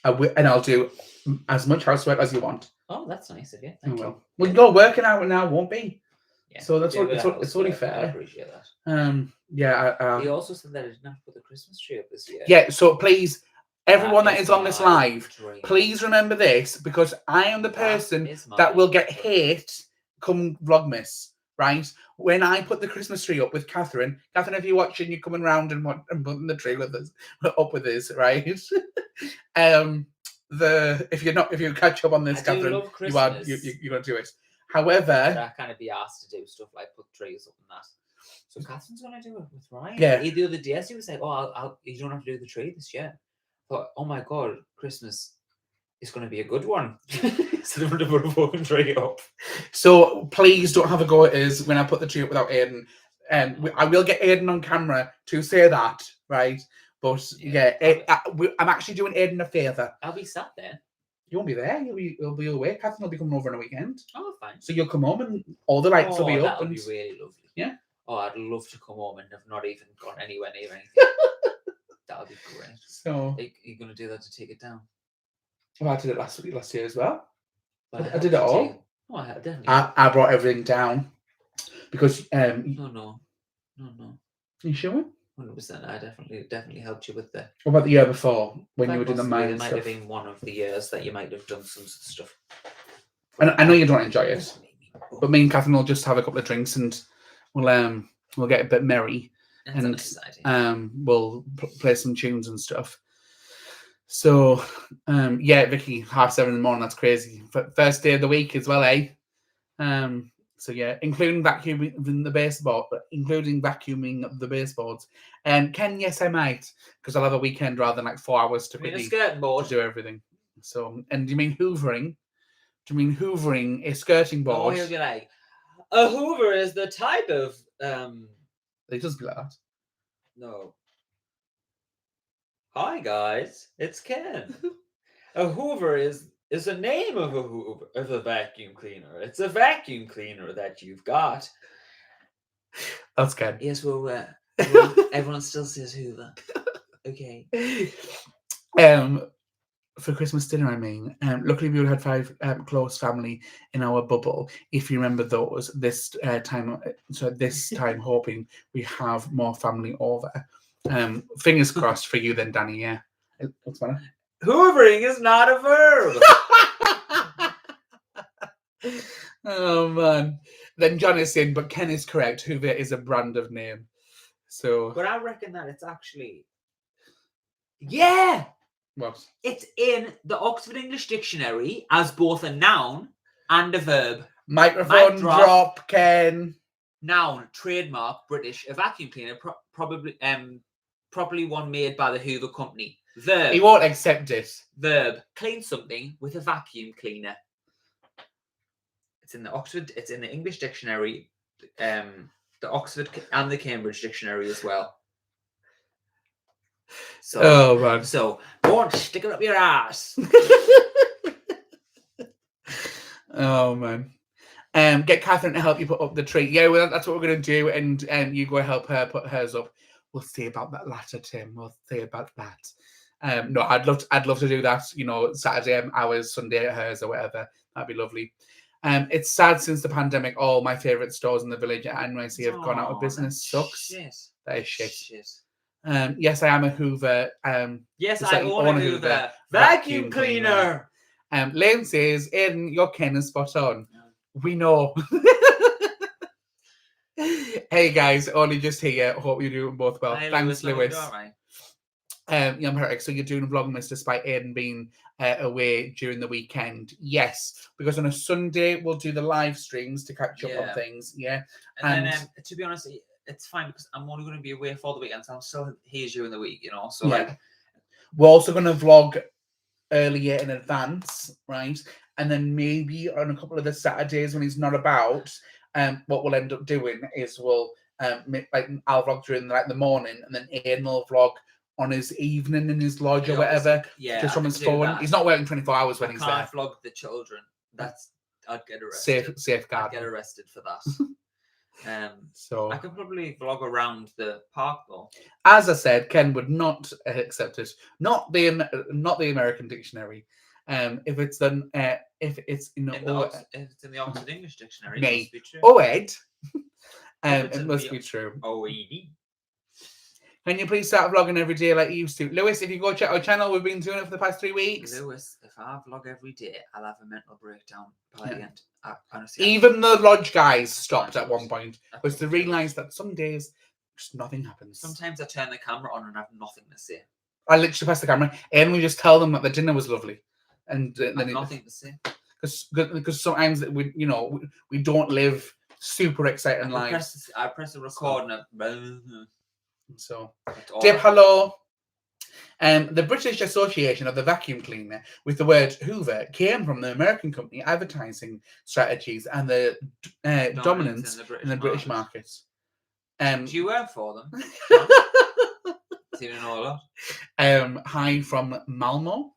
And I'll do as much housework as you want. Oh, that's nice of you. Thank you. We can go working out now, won't be? Yeah. So that's it's only fair. I appreciate that. Yeah. He also said that I didn't have to put the Christmas tree up this year. Yeah. So please, everyone that is on this live, please remember this, because I am the person that will get hate come Vlogmas. Right, when I put the Christmas tree up with Catherine, if you're watching, you're coming round and putting the tree with us, right? If you catch up on this, Catherine, you're gonna do it. However, I kind of be asked to do stuff like put trees up and that. So Catherine's gonna do it with Ryan. Yeah. The other day, she was like, "Oh, you don't have to do the tree this year." I thought, "Oh my God, Christmas is going to be a good one." So to put a fucking tree up. So please don't have a go at us when I put the tree up without Aiden. I will get Aiden on camera to say that, right? But I'm actually doing Aiden a favour. I'll be sat there. You won't be there. You'll be away. Catherine will be coming over on a weekend. Oh, fine. So you'll come home and all the lights will be up. That'll be really lovely. Yeah. Oh, I'd love to come home and have not even gone anywhere near anything. That would be great. So are you going to do that to take it down? Well, I did it last year as well. I did it all. Oh, I definitely. I brought everything down because No. Are you sure? 100%. I definitely helped you with the. What about the year before when you were doing the mine? It might have been one of the years that you might have done some stuff. And I know you don't enjoy it, but me and Catherine will just have a couple of drinks and we'll get a bit merry. That's a nice idea. We'll play some tunes and stuff. So, Vicky, 7:30 in the morning. That's crazy. First day of the week as well, eh? So yeah, including vacuuming the baseboards. Ken, yes, I might, because I'll have a weekend rather than like 4 hours to quickly do everything. So, and do you mean hoovering? Do you mean hoovering a skirting board? Oh, you'll be like, a hoover is the type of It doesn't be like that. No. Hi guys, it's Ken. A hoover is a name of a vacuum cleaner. It's a vacuum cleaner that you've got. That's Ken. Yes, well, everyone still says hoover. Okay. For Christmas dinner, I mean, luckily we had 5 close family in our bubble. If you remember those, this time hoping we have more family over. Fingers crossed for you then, Danny. Yeah, what's the matter? Hoovering is not a verb. Oh man. Then John is saying, but Ken is correct. Hoover is a brand of name. So, but I reckon that it's actually, yeah. What? It's in the Oxford English Dictionary as both a noun and a verb. Microphone drop, Ken. Noun, trademark, British, a vacuum cleaner, probably properly one made by the Hoover Company. Verb. He won't accept it. Verb. Clean something with a vacuum cleaner. It's in the Oxford. It's in the English dictionary, the Oxford and the Cambridge dictionary as well. So, Oh man. So go on, stick it up your ass. Oh man. Get Catherine to help you put up the tree. Yeah, well, that's what we're going to do, and you go help her put hers up. We'll see about that latter, Tim. We'll see about that. No, I'd love to do that. You know, Saturday ours, Sunday hers, or whatever. That'd be lovely. It's sad since the pandemic. All my favourite stores in the village at NYC have gone out of business. Sucks. Shit. That is shit. Yes, I am a Hoover. Yes, I own a Hoover. Vacuum Vacuum cleaner. Lane says, Aiden, your Ken is spot on. We know. Hey guys, only just here. Hope you're doing both well. Hi, Thanks, Lewis. All right. Yeah, I'm Herrick. So you're doing Vlogmas despite Aiden being away during the weekend? Yes, because on a Sunday we'll do the live streams to catch up on things. Yeah, and then to be honest, it's fine because I'm only going to be away for the weekend, so I'm still here during the week. You know, so like we're also going to vlog earlier in advance, right? And then maybe on a couple of the Saturdays when he's not about, what we'll end up doing is we'll like I'll vlog during like the morning, and then Aiden will vlog on his evening in his lodge or whatever. Yeah, just from his phone. He's not working 24 hours when he's there. I can't vlog the children. I'd get arrested. Safeguard. I'd get arrested for that. So I could probably vlog around the park though. As I said, Ken would not accept it. Not the American dictionary. If it's then if it's in if it's in the Oxford English dictionary, it must be true. Ed. It must be true. OED. Can you please start vlogging every day like you used to? Lewis, if you go check our channel, we've been doing it for the past 3 weeks. Lewis, if I vlog every day, I'll have a mental breakdown by the end. Honestly, even the lodge guys stopped at one point because they realised that some days just nothing happens. Sometimes I turn the camera on and have nothing to say. I literally press the camera and we just tell them that the dinner was lovely, and then nothing to say. Because sometimes we don't live super exciting lives. I press the record and so Dib, hello. The British Association of the Vacuum Cleaner with the word Hoover came from the American company advertising strategies and the dominance in the British market. Do you work for them? Do you know a lot? Hi from Malmo.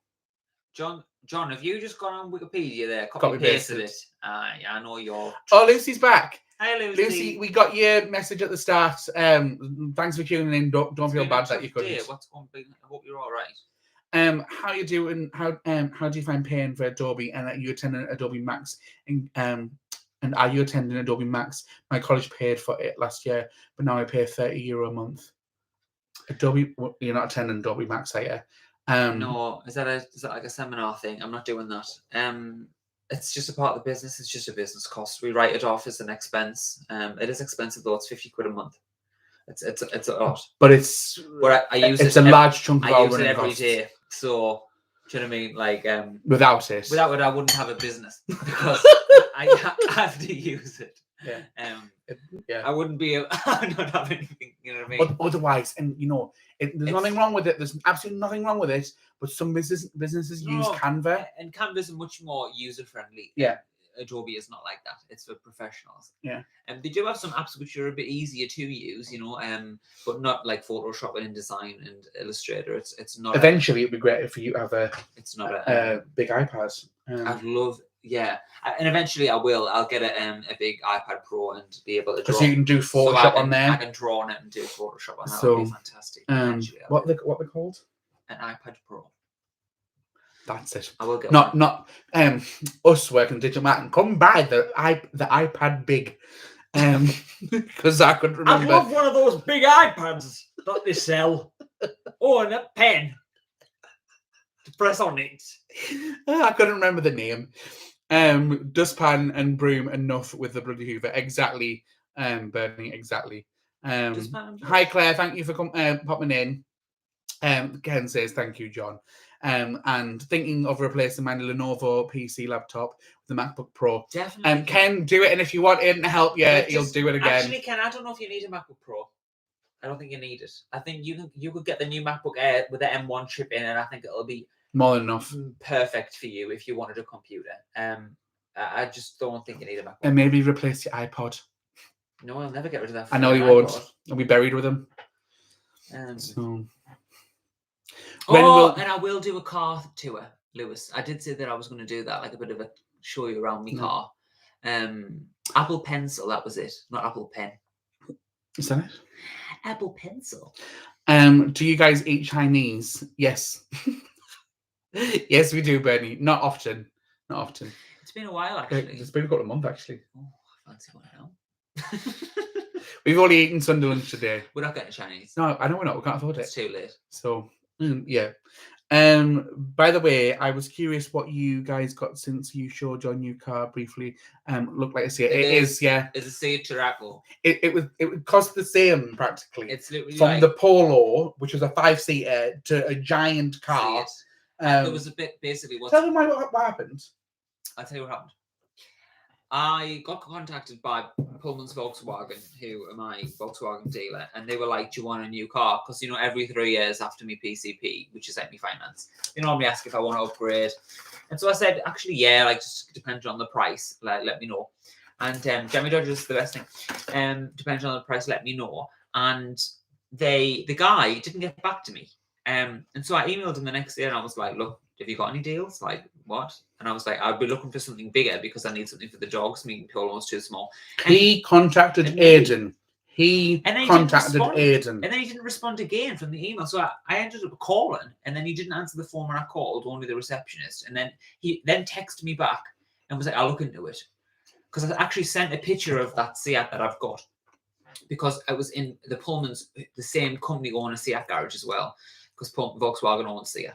John, have you just gone on Wikipedia there? Copy pasted it. Yeah, I know you're. Oh, Lucy's back. Hi, Lucy. Lucy, we got your message at the start. Thanks for tuning in. Don't feel bad that you couldn't. What's going to be? I hope you're all right. How you doing? How do you find paying for Adobe? And are you attending Adobe Max? And are you attending Adobe Max? My college paid for it last year, but now I pay €30 a month. Adobe, you're not attending Adobe Max, are you? No, is that like a seminar thing? I'm not doing that. It's just a part of the business. It's just a business cost. We write it off as an expense. It is expensive though. It's £50 a month. It's a lot. But it's. But I use it. It's a large chunk of our running I use it every costs. day. So do you know what I mean? Like without it, I wouldn't have a business because I have to use it. Yeah. I wouldn't be. I don't have anything. You know what I mean? But otherwise, and there's nothing wrong with it. There's absolutely nothing wrong with it. But some businesses use Canva, and Canva is much more user friendly. Yeah. Adobe is not like that. It's for professionals. Yeah. And they do have some apps which are a bit easier to use, but not like Photoshop and InDesign and Illustrator. It's not. Eventually, it'd be great if you have a. It's not a big iPad. I'd love. Yeah, and eventually I will. I'll get a big iPad Pro and be able to draw. Because you can do Photoshop on there. I can draw on it and do Photoshop on that. Would be fantastic. What they're called? An iPad Pro. That's it. I will get not us working digital marketing. Come by the iPad Big, because I could remember. I love one of those big iPads that they sell. Oh, and a pen to press on it. I couldn't remember the name. Dustpan and broom enough with the bloody Hoover. Exactly, Bernie. Exactly. Hi Claire, thank you for popping in. Ken says thank you, John. And thinking of replacing my Lenovo PC laptop with the MacBook Pro. Definitely. Ken, do it, and if you want Aiden to help you, he'll do it again. Actually, Ken, I don't know if you need a MacBook Pro. I don't think you need it. I think you could get the new MacBook Air with the M1 chip in, and I think it'll be more than enough. Perfect for you if you wanted a computer. I just don't think you need a MacBook. And maybe replace your iPod. No, I'll never get rid of that. I know you won't. I'll be buried with them. So. And I will do a car tour, Lewis. I did say that I was going to do that, like a bit of a show you around my car. Apple Pencil, that was it, not Apple Pen. Is that it? Apple Pencil. Do you guys eat Chinese? Yes. Yes, we do, Bernie. Not often. Not often. It's been a while, actually. It's been about a month, actually. Oh, I fancy one now. We've only eaten Sunday lunch today. We're not getting Chinese. No, I know we're not. We can't afford it. It's too late. So, yeah. By the way, I was curious what you guys got since you showed your new car briefly. Looked like a Seat. It is, yeah. It's a Seat Terraco. It would cost the same practically. It's literally from the Polo, which was a 5-seater, to a giant car. There was a bit basically. Tell them what happened. I'll tell you what happened. I got contacted by Pullman's Volkswagen, who are my Volkswagen dealer, and they were like, "Do you want a new car?" Because every 3 years after me PCP, which is like me finance, they normally ask if I want to upgrade, and so I said, "Actually, yeah, like just depending on the price, like let me know." And Jamie Dodger is the best thing. Depending on the price, let me know. And the guy didn't get back to me, and so I emailed him the next day, and I was like, "Look, have you got any deals? Like what?" And I was like, "I'd be looking for something bigger because I need something for the dogs. Me Polo's too small." And he contacted Aiden. He contacted Aiden. And then he didn't respond again from the email. So I ended up calling, and then he didn't answer the phone when I called, only the receptionist. And then he texted me back and was like, "I'll look into it." Because I actually sent a picture of that Seat that I've got. Because I was in the Pullman's, the same company own a Seat garage as well. Because Volkswagen owns Seat.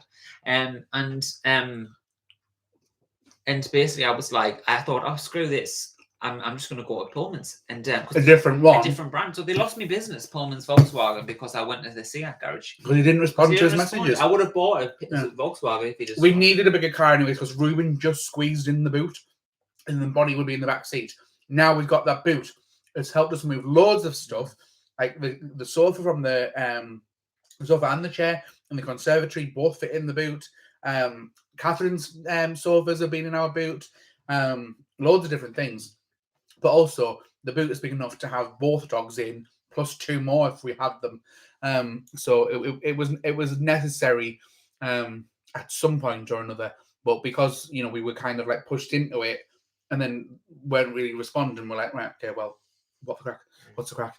And basically, I was like, I thought, "Oh, screw this. I'm just going to go to Pullman's." And a different one. A different brand. So they lost me business, Pullman's Volkswagen, because I went to the Seat garage. Because he didn't respond to his messages. I would have bought a Volkswagen if he just... We needed a bigger car anyway, because Ruben just squeezed in the boot, and the body would be in the back seat. Now we've got that boot. It's helped us move loads of stuff, like the sofa from the sofa and the chair and the conservatory both fit in the boot. Catherine's sofas have been in our boot. Loads of different things. But also, the boot is big enough to have both dogs in, plus 2 more if we have them. So it was necessary at some point or another. But because, we were kind of like pushed into it and then weren't really responding, we're like, right, okay, well, what's the crack? What's the crack?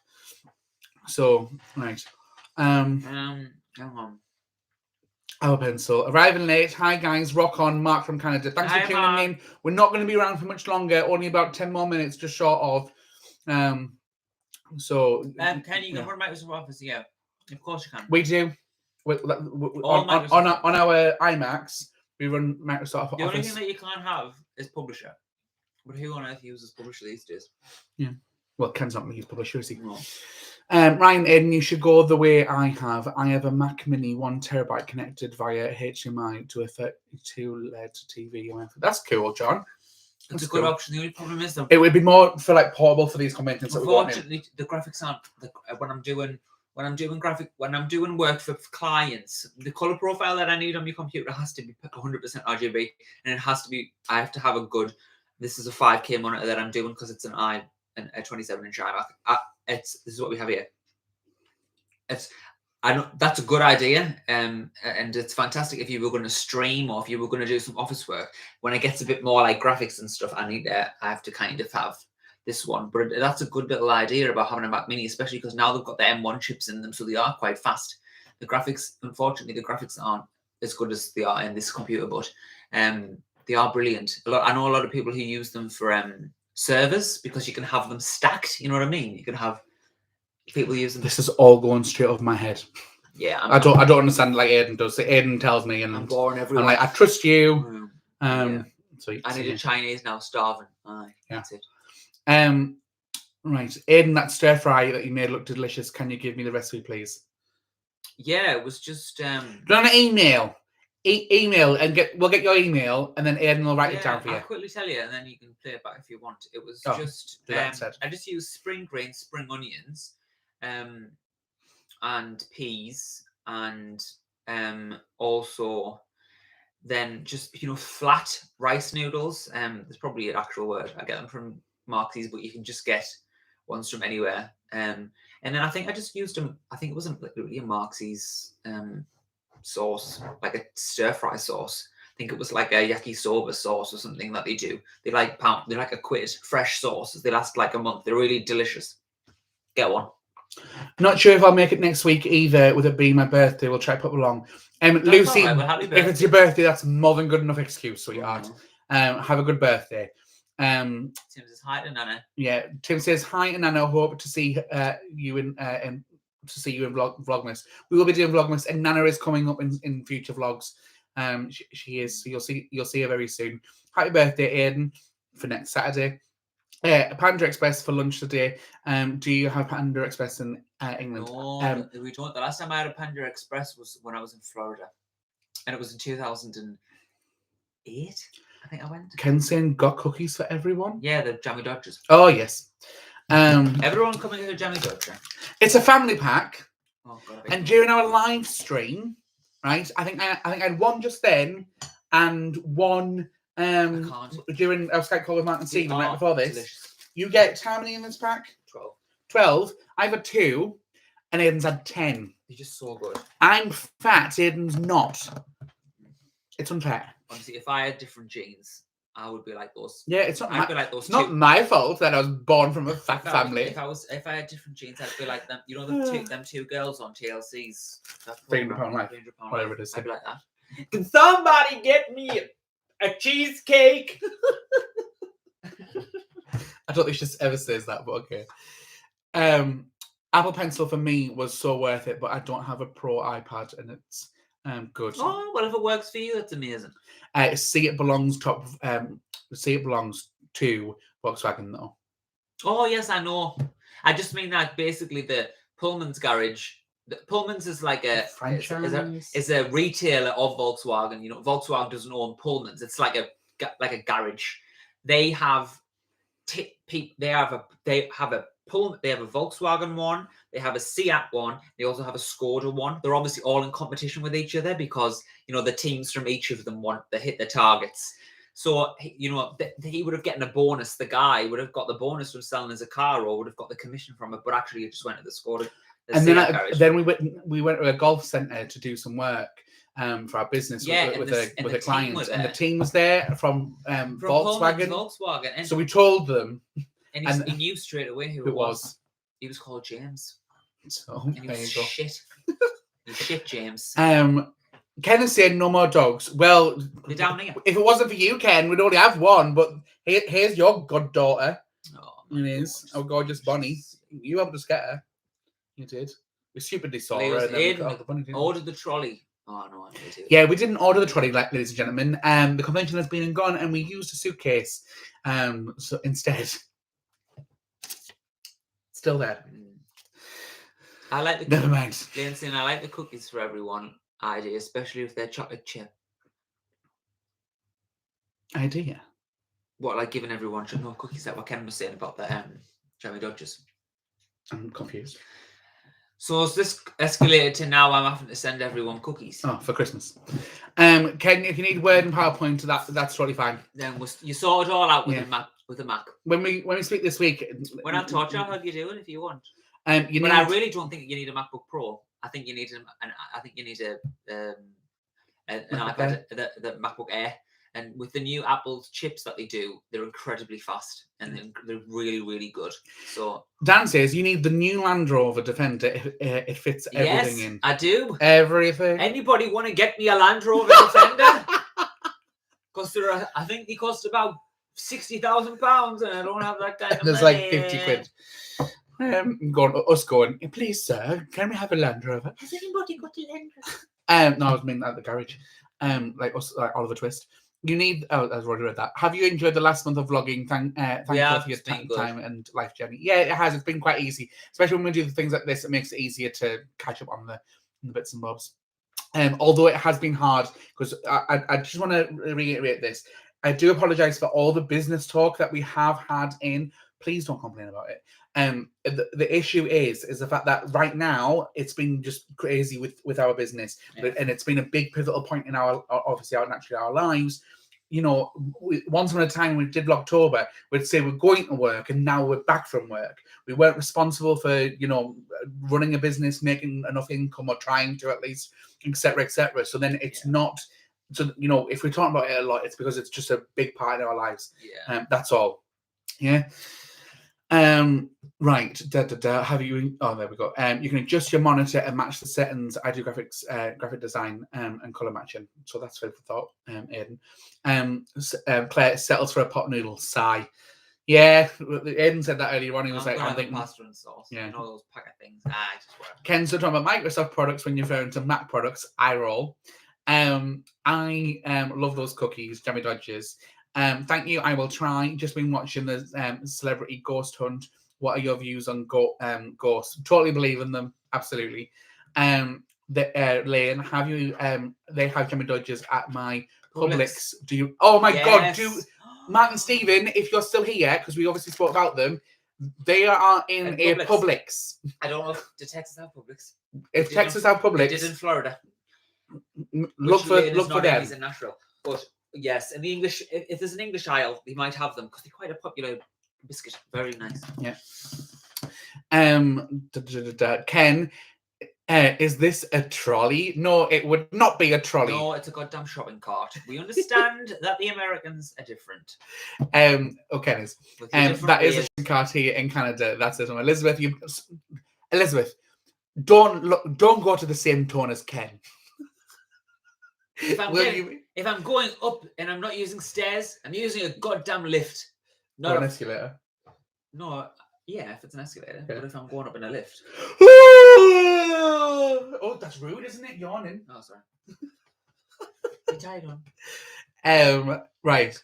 So, right. Hang on. Our pencil. Arriving late. Hi, guys. Rock on. Mark from Canada. Thanks for tuning in. We're not going to be around for much longer. Only about 10 more minutes, just short of. So. Can you go for Microsoft Office? Yeah. Of course you can. We do. On our iMacs, we run Microsoft Office. The only thing that you can't have is Publisher. But who on earth uses Publisher these days? Yeah. Well, Ken's not use Publisher, is he? No. Ryan, Aiden, you should go the way I have. I have a Mac Mini 1 terabyte connected via HDMI to a 32 LED TV. That's cool, John. It's a good option. The only problem is it would be more for like portable for these commitments. Unfortunately, the graphics aren't. When I'm doing work for clients, the color profile that I need on my computer has to be 100% RGB, and it has to be. I have to have a good. This is a 5K monitor that I'm doing because it's a 27-inch iMac. This is what we have here. I know that's a good idea, and it's fantastic if you were going to stream or if you were going to do some office work. When it gets a bit more like graphics and stuff, I have to kind of have this one. But that's a good little idea about having a Mac Mini, especially because now they've got the M1 chips in them, so they are quite fast. The graphics, unfortunately, aren't as good as they are in this computer, but they are brilliant. I know a lot of people who use them for servers because you can have them stacked. You know what I mean? You can have people use them. This is all going straight over my head. Yeah, I don't understand like Aiden does. Aiden tells me, and I'm boring everyone. I'm like, I trust you. Yeah. So I need a Chinese now, starving. Aye, that's it. Right, Aiden, that stir fry that you made looked delicious. Can you give me the recipe, please? Yeah, it was just. Do you want an email? Email and we'll get your email, and then Aiden will write it down for you. I'll quickly tell you, and then you can play it back if you want. It was just. I just used spring grains, spring onions, and peas, and also then just flat rice noodles. There's probably an actual word. I get them from Marxie's, but you can just get ones from anywhere. And then I think I just used them. I think it wasn't really a Marxie's sauce, like a stir fry sauce. I think it was like a yakisoba sauce or something that they do. They're like £1, fresh sauces. They last like a month. They're really delicious. Get one. Not sure if I'll make it next week either, with it being my birthday. We'll try to put along. Lucy, right. Well, happy if it's your birthday, that's more than good enough excuse, sweetheart. Mm-hmm. Have a good birthday. Tim says hi to Nana. Yeah, Tim says hi to Nana. Hope to see you in Vlogmas. We will be doing Vlogmas, and Nana is coming up in future vlogs. She is. So you'll see her very soon. Happy birthday, Aiden, for next Saturday. Panda Express for lunch today. Do you have Panda Express in England? No, we don't. The last time I had a Panda Express was when I was in Florida, and it was in 2008. I think I went. Ken saying got cookies for everyone. Yeah, the Jammy Dodgers. Oh yes. Everyone coming to the Jammy Dodger. It's a family pack. Oh God. And during our live stream, right? I think I had one just then, and one during our Skype call with Mark and Stephen right before this. Delicious. You get how many in this pack? 12. 12. I've had 2, and Aiden's had 10. They're just so good. I'm fat. Aiden's not. It's unfair. Honestly, if I had different genes, I would be like those. Yeah, it's not. I'd be like those. It's not my fault that I was born from a fat family. If I had different genes, I'd be like them. You know, them two girls on TLC's. £300 life, whatever it is. I'd be like that. Can somebody get me a cheesecake? I don't think she ever says that, but okay. Apple Pencil for me was so worth it, but I don't have a Pro iPad, and it's good. Oh, well, if it works for you, that's amazing. See it belongs to Volkswagen though. Oh yes, I know. I just mean that basically the Pullman's garage. Pullman's is like a franchise. Is a retailer of Volkswagen. You know, Volkswagen doesn't own Pullman's. It's like a garage. They have they have a Pullman. They have a Volkswagen one. They have a Seat one. They also have a Skoda one. They're obviously all in competition with each other because the teams from each of them want to hit their targets. So he would have gotten a bonus. The guy would have got the bonus from selling as a car, or would have got the commission from it. But actually, he just went to the Skoda. And then we went to a golf centre to do some work for our business with a client, and the team was there from Volkswagen. And so we told them, and he knew straight away who it was. He was called James. So and he was shit. You shit, James. Ken is saying no more dogs. Well, they're down here. If it wasn't for you, Ken, we'd only have one. But here's your goddaughter. Oh, it is our gorgeous Bonnie. You helped us get her. You did. We stupidly saw her. Aiden ordered the trolley. Oh no, yeah, we didn't order the trolley, ladies and gentlemen. The convention has been and gone, and we used a suitcase. So instead, still there. I like the. Never mind. Lindsay, I like the cookies for everyone. Idea, especially if they're chocolate chip. Idea. What, like giving everyone cookies? That what Ken was saying about the Jammy Dodgers. I'm confused. So has this escalated to now I'm having to send everyone cookies? Oh, for Christmas. Ken, if you need Word and PowerPoint to that's totally fine. Then you sort it all out with the Mac. When we speak this week. When I taught you how you do it if you want. I really don't think you need a MacBook Pro. I think you need an iPad, the MacBook Air. And with the new Apple's chips that they do, they're incredibly fast and they're really, really good. So Dan says you need the new Land Rover Defender. It fits everything in. I do. Everything. Anybody want to get me a Land Rover Defender? Because I think they cost about £60,000, and I don't have that kind of There's money. Like 50 quid. Going, please, sir, can we have a Land Rover? Has anybody got a Land Rover? No, I was meaning at the garage. Like Oliver Twist. You need. Oh, I've already read that. Have you enjoyed the last month of vlogging? Thank you for your time and life journey. Yeah, it has. It's been quite easy, especially when we do things like this. It makes it easier to catch up on the bits and bobs. Although it has been hard, because I just want to reiterate this. I do apologise for all the business talk that we have had in. please don't complain about it. The issue is the fact that right now it's been just crazy with our business, and it's been a big pivotal point in our lives. You know, once upon a time we did Vlogtober, we'd say we're going to work, and now we're back from work. We weren't responsible for, you know, running a business, making enough income, or trying to at least, etc., etc. So then it's not. So, you know, if we're talking about it a lot, it's because it's just a big part of our lives. Yeah. That's all. Yeah. Right. Have you? Oh, there we go. You can adjust your monitor and match the settings. I do graphics, graphic design, and color matching. So that's food for thought. Aiden. Claire settles for a pot noodle. Sigh. Yeah, Aiden said that earlier on. He was like, I'm thinking pasta and sauce. Yeah. And all those pack of things. Just work. Ken's talking about Microsoft products when you're referring to Mac products. I roll. I love those cookies, Jammy Dodgers. Thank you. I will try. Just been watching the celebrity ghost hunt. What are your views on ghosts? Totally believe in them. Absolutely. Lane, have you? They have Jammy Dodgers at my Publix. Do you? Oh my God! Do Mark and Stephen, if you're still here, because we obviously spoke about them, they are in a Publix. I don't know if Texas have Publix. If Texas have Publix, they did in Florida. Look for them. He's in Nashville, but yes, in the English, if there's an English aisle, they might have them because they're quite a popular biscuit. Very nice. Yeah. Ken, is this a trolley? No, it would not be a trolley. No, it's a goddamn shopping cart. We understand that the Americans are different. Okay, that is a shopping cart here in Canada. That's it. Elizabeth, don't go to the same tone as Ken. If I'm going up and I'm not using stairs, I'm using a goddamn lift. Not an escalator. No, yeah, if it's an escalator. Okay. But if I'm going up in a lift. Oh, that's rude, isn't it? Yawning. Oh, sorry. You tired on. Right.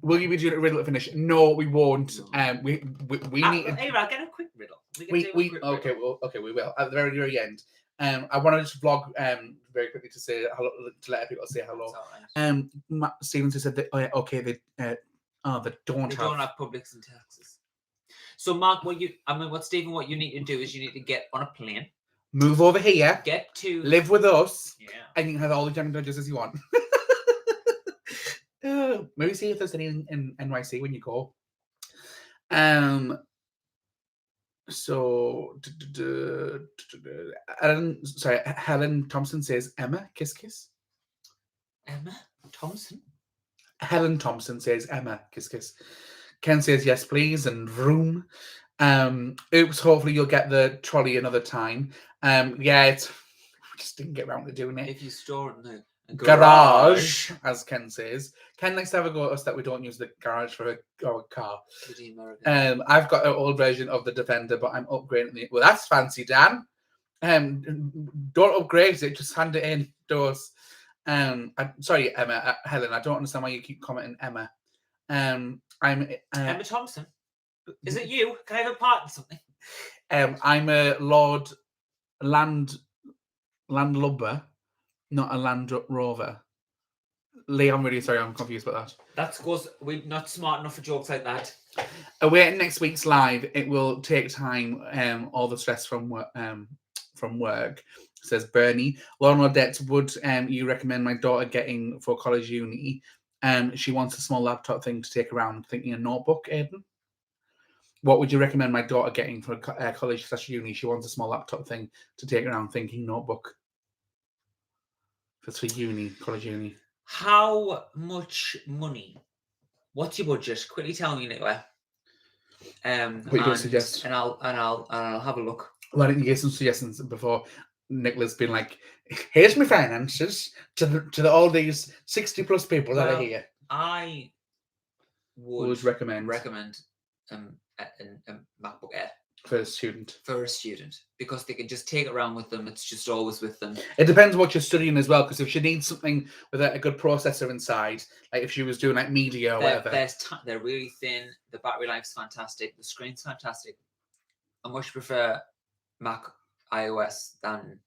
Will you be doing a riddle to finish? No, we won't. No. We need. Hey, I'll get a quick riddle. We will at the very, very end. I wanted to vlog very quickly to say hello, to let people say hello. Right. Stevens said that they don't have Publix in Texas. So Mark, what you need to do is you need to get on a plane, move over here, live with us, and you can have all the Jammy Dodgers as you want. Maybe see if there's any in NYC when you go. So, Helen Thompson says, Emma, kiss, kiss. Emma Thompson? Helen Thompson says, Emma, kiss, kiss. Ken says, yes, please, and vroom. Oops, hopefully you'll get the trolley another time. We just didn't get around to doing it. If you store it in the garage, as Ken says. Ken likes to have a go at us that we don't use the garage for our car. I've got an old version of the Defender, but I'm upgrading it. Well, that's fancy, Dan. Don't upgrade it, just hand it in doors. Sorry, Emma, Helen, I don't understand why you keep commenting Emma. I'm Emma Thompson. Is it you? Can I have a part in something? I'm a landlubber, not a Land Rover. Lee, I'm really sorry, I'm confused about that. That's because we're not smart enough for jokes like that. Awaiting next week's live. It will take time. All the stress from work. Says Bernie. Lauren Odette, would you recommend my daughter getting for college uni? She wants a small laptop thing to take around. Thinking a notebook, Aiden. What would you recommend my daughter getting for college/uni? She wants a small laptop thing to take around. Thinking notebook. That's for college uni. How much money? What's your budget? Quickly tell me, Nicola. What you suggest? And I'll have a look. Why didn't you get some suggestions before Nicola's been like, here's my finances to all these 60+ people that are here? I would recommend a MacBook Air for a student. Because they can just take it around with them. It's just always with them. It depends what you're studying as well, because if she needs something with a good processor inside, like if she was doing like media or whatever. They're really thin. The battery life's fantastic. The screen's fantastic. I much prefer Mac iOS than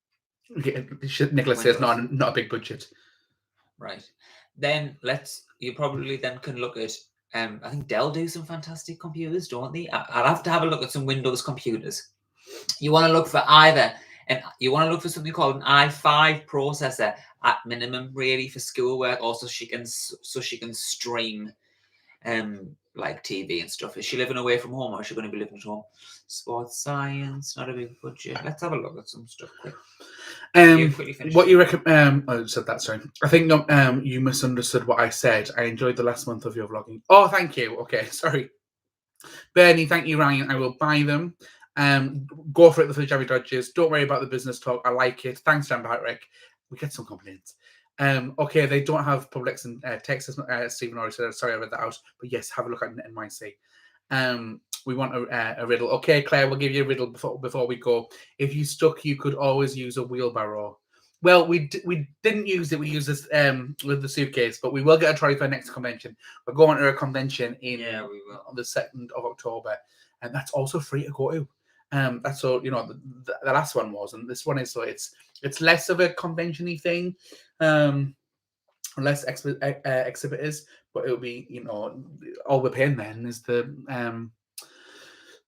Nicholas says not a big budget. Right. Then you probably then can look at I think Dell do some fantastic computers, don't they? I'll have to have a look at some Windows computers. You want to look for either, and you want to look for something called an i5 processor at minimum, really, for schoolwork. Also, she can stream, like TV and stuff. Is she living away from home, or is she going to be living at home? Sports science, not a big budget. Let's have a look at some stuff quick. What you recommend? I said that. Sorry, I think you misunderstood what I said. I enjoyed the last month of your vlogging. Oh, thank you. Okay, sorry, Bernie. Thank you, Ryan. I will buy them. Go for it for the Javi Dodgers. Don't worry about the business talk. I like it. Thanks, Dan Patrick. We get some complaints. Okay, they don't have Publix in Texas. Stephen already said. Sorry, I read that out. But yes, have a look at NYC. We want a riddle. Okay, Claire, we'll give you a riddle before we go. If you stuck, you could always use a wheelbarrow. Well, we didn't use it. We used this with the suitcase, but we will get a trolley for next convention. We're going to a convention in on the 2nd of October, and that's also free to go to. That's all, you know, the last one was, and this one is, so it's less of a convention-y thing, less exhibitors, but it'll be, you know, all we're paying then is the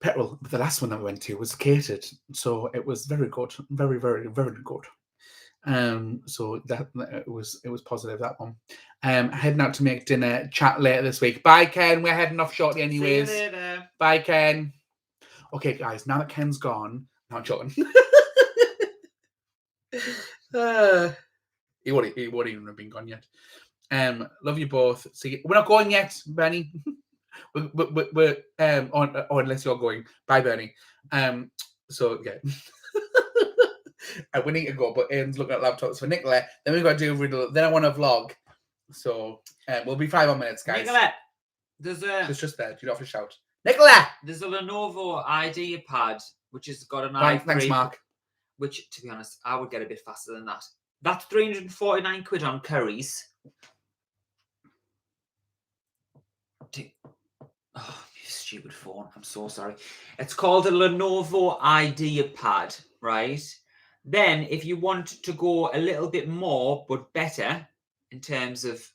petrol. The last one that we went to was catered, so it was very good, very, very, very good. So that it was positive, that one. Heading out to make dinner. Chat later this week. Bye, Ken. We're heading off shortly anyways. See you later. Bye, Ken. Okay, guys, now that Ken's gone, not joking. He won't even have been gone yet. Love you both. See you. We're not going yet, Bernie. we're or unless you're going. Bye, Bernie. So yeah. We need to go, but Aiden's looking at laptops for Nicola. Then we've got to do a riddle. Then I want to vlog. So we'll be 5 more minutes, guys. Nicola, it's just there. You don't have to shout. Nicola! There's a Lenovo idea pad, which has got an i3. Thanks, Mark. Which, to be honest, I would get a bit faster than that. That's 349 quid on Curry's. Oh, you stupid phone. I'm so sorry. It's called a Lenovo idea pad, right? Then, if you want to go a little bit more, but better, in terms of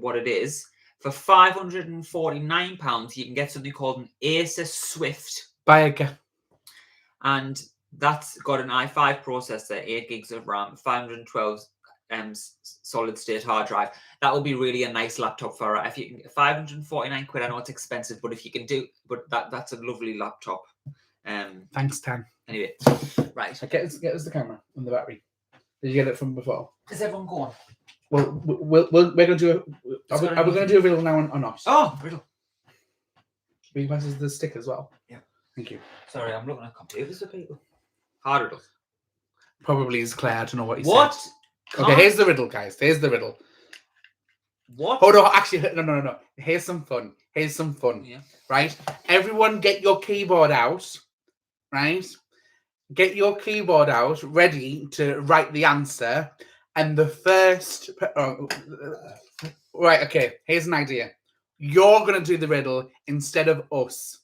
what it is, for £549, you can get something called an Acer Swift. Bye, and that's got an i5 processor, 8 gigs of RAM, 512 solid state hard drive. That will be really a nice laptop for her. If you can, 549 quid. I know it's expensive, but if you can do, but that's a lovely laptop. Thanks, Tan. Anyway, right. Get us the camera and the battery. Did you get it from before? Is everyone going? Well, we're going to do. Are we going to do a riddle now or not? Oh, riddle. Will you pass us the stick as well? Yeah. Thank you. Sorry, I'm looking at computers for people. Hard riddle. Probably is Claire. I don't know what you said. Okay, here's the riddle, guys. Here's the riddle. What? Oh, no, actually, no. Here's some fun. Yeah. Right? Everyone get your keyboard out. Right? Get your keyboard out, ready to write the answer. And the first... right, okay. Here's an idea. You're going to do the riddle instead of us.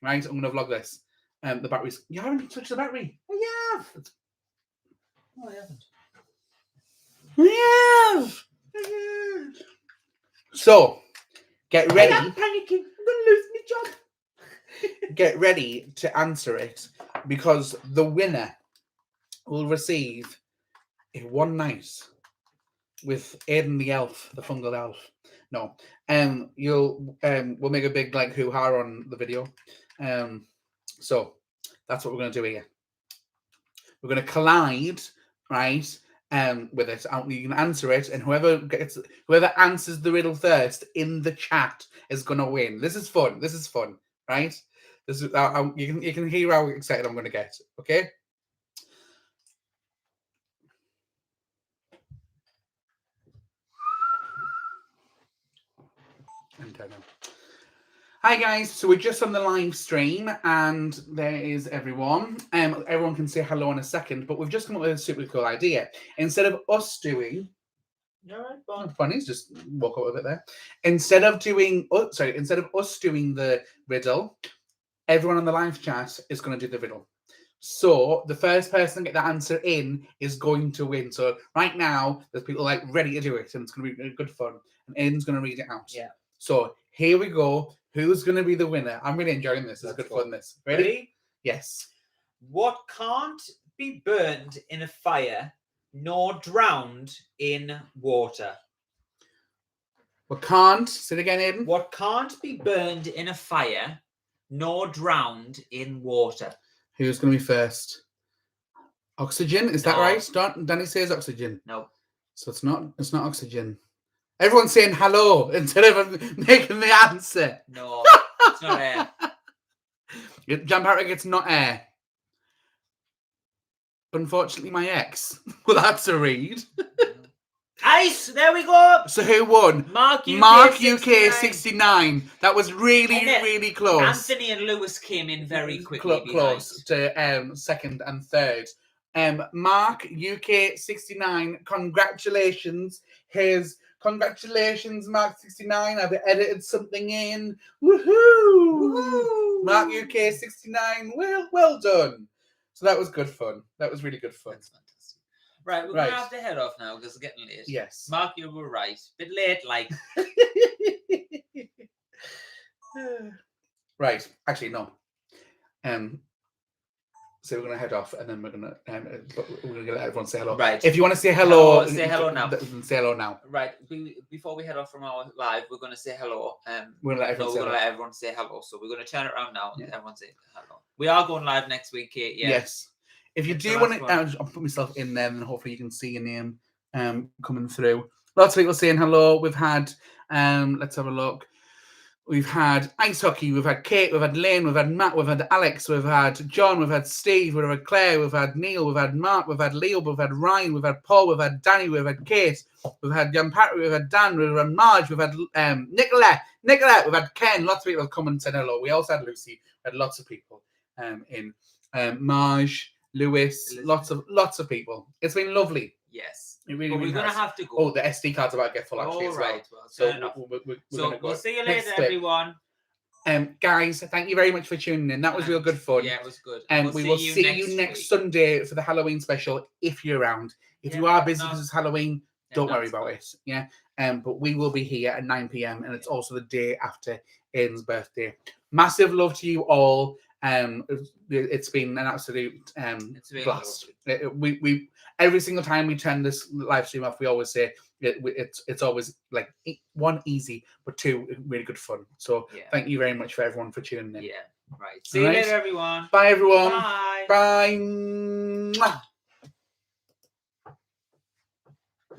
Right? I'm going to vlog this. The batteries... You haven't touched the battery. I have. No, I haven't. I have. So, get ready. I'm panicking. I'm going to lose my job. Get ready to answer it, because the winner will receive a one night with Aiden the elf, the fungal elf. No, we'll make a big like hoo-ha on the video. So that's what we're going to do here. We're going to collide, right? With it, you can answer it, and whoever answers the riddle first in the chat is going to win. This is fun, right? This is you can hear how excited I'm going to get. Okay. Hi guys, so we're just on the live stream and there is everyone. Everyone can say hello in a second, but we've just come up with a super cool idea. Instead of us doing, funny, just walk up with it there. Instead of us doing the riddle, everyone on the live chat is going to do the riddle. So the first person to get the answer in is going to win. So right now there's people like ready to do it, and it's going to be good fun. And Aiden's going to read it out. Yeah. So Here we go. Who's going to be the winner? I'm really enjoying this. It's good fun. This. Ready? Yes. What can't be burned in a fire nor drowned in water? What can't? Say it again, Aiden. What can't be burned in a fire nor drowned in water? Who's going to be first? Oxygen. Is that right? Danny says oxygen. No. So it's not. It's not oxygen. Everyone's saying hello instead of making the answer. No, it's not air. John Patrick, it's not air. Unfortunately, my ex. Well, that's a read. Ice. There we go. So who won? Mark UK 69. That was really, really close. Anthony and Lewis came in very quickly. Close to second and third. Mark UK 69. Congratulations. Congratulations, Mark 69. I've edited something in. Woohoo! Mark UK 69. Well done. So that was good fun. That was really good fun. That's fantastic. Right, we're going to have to head off now because it's getting late. Yes. Mark, you were right. Bit late, like. Right. Actually, no. So we're going to head off, and then we're going to let everyone say hello. Right. If you want to say hello, say hello now. Say hello now. Right. Before we head off from our live, we're going to say hello. We're going to let everyone say hello. So we're going to turn it around now and everyone say hello. We are going live next week, Kate. Yeah. Yes. If you do want to, I'll put myself in there, and hopefully you can see your name coming through. Lots of people saying hello. We've had, let's have a look. We've had ice hockey, we've had Kate, we've had Lynn, we've had Matt, we've had Alex, we've had John, we've had Steve, we've had Claire, we've had Neil, we've had Mark, we've had Leo, we've had Ryan, we've had Paul, we've had Danny, we've had Kate, we've had Jan Patrick, we've had Dan, we've had Marge, we've had Nicola, we've had Ken. Lots of people come and said hello. We also had Lucy. We had lots of people in Marge, Lewis, lots of people. It's been lovely. Yes. It really, but really we're going to has. have to go. Oh, the SD cards are about to get full actually as well. Right. So we'll see you later, everyone. Guys, thank you very much for tuning in. That was real good fun. Yeah, it was good. And we will see you next Sunday for the Halloween special if you're around. If you are busy because it's Halloween, don't worry about it. Yeah. But we will be here at 9 p.m. and it's also the day after Aiden's birthday. Massive love to you all. It's been an absolute blast. We every single time we turn this live stream off, we always say it's always like one, easy, but two, really good fun. So thank you very much for everyone for tuning in. Yeah, right. See you later, everyone. Bye, everyone. Bye. Bye.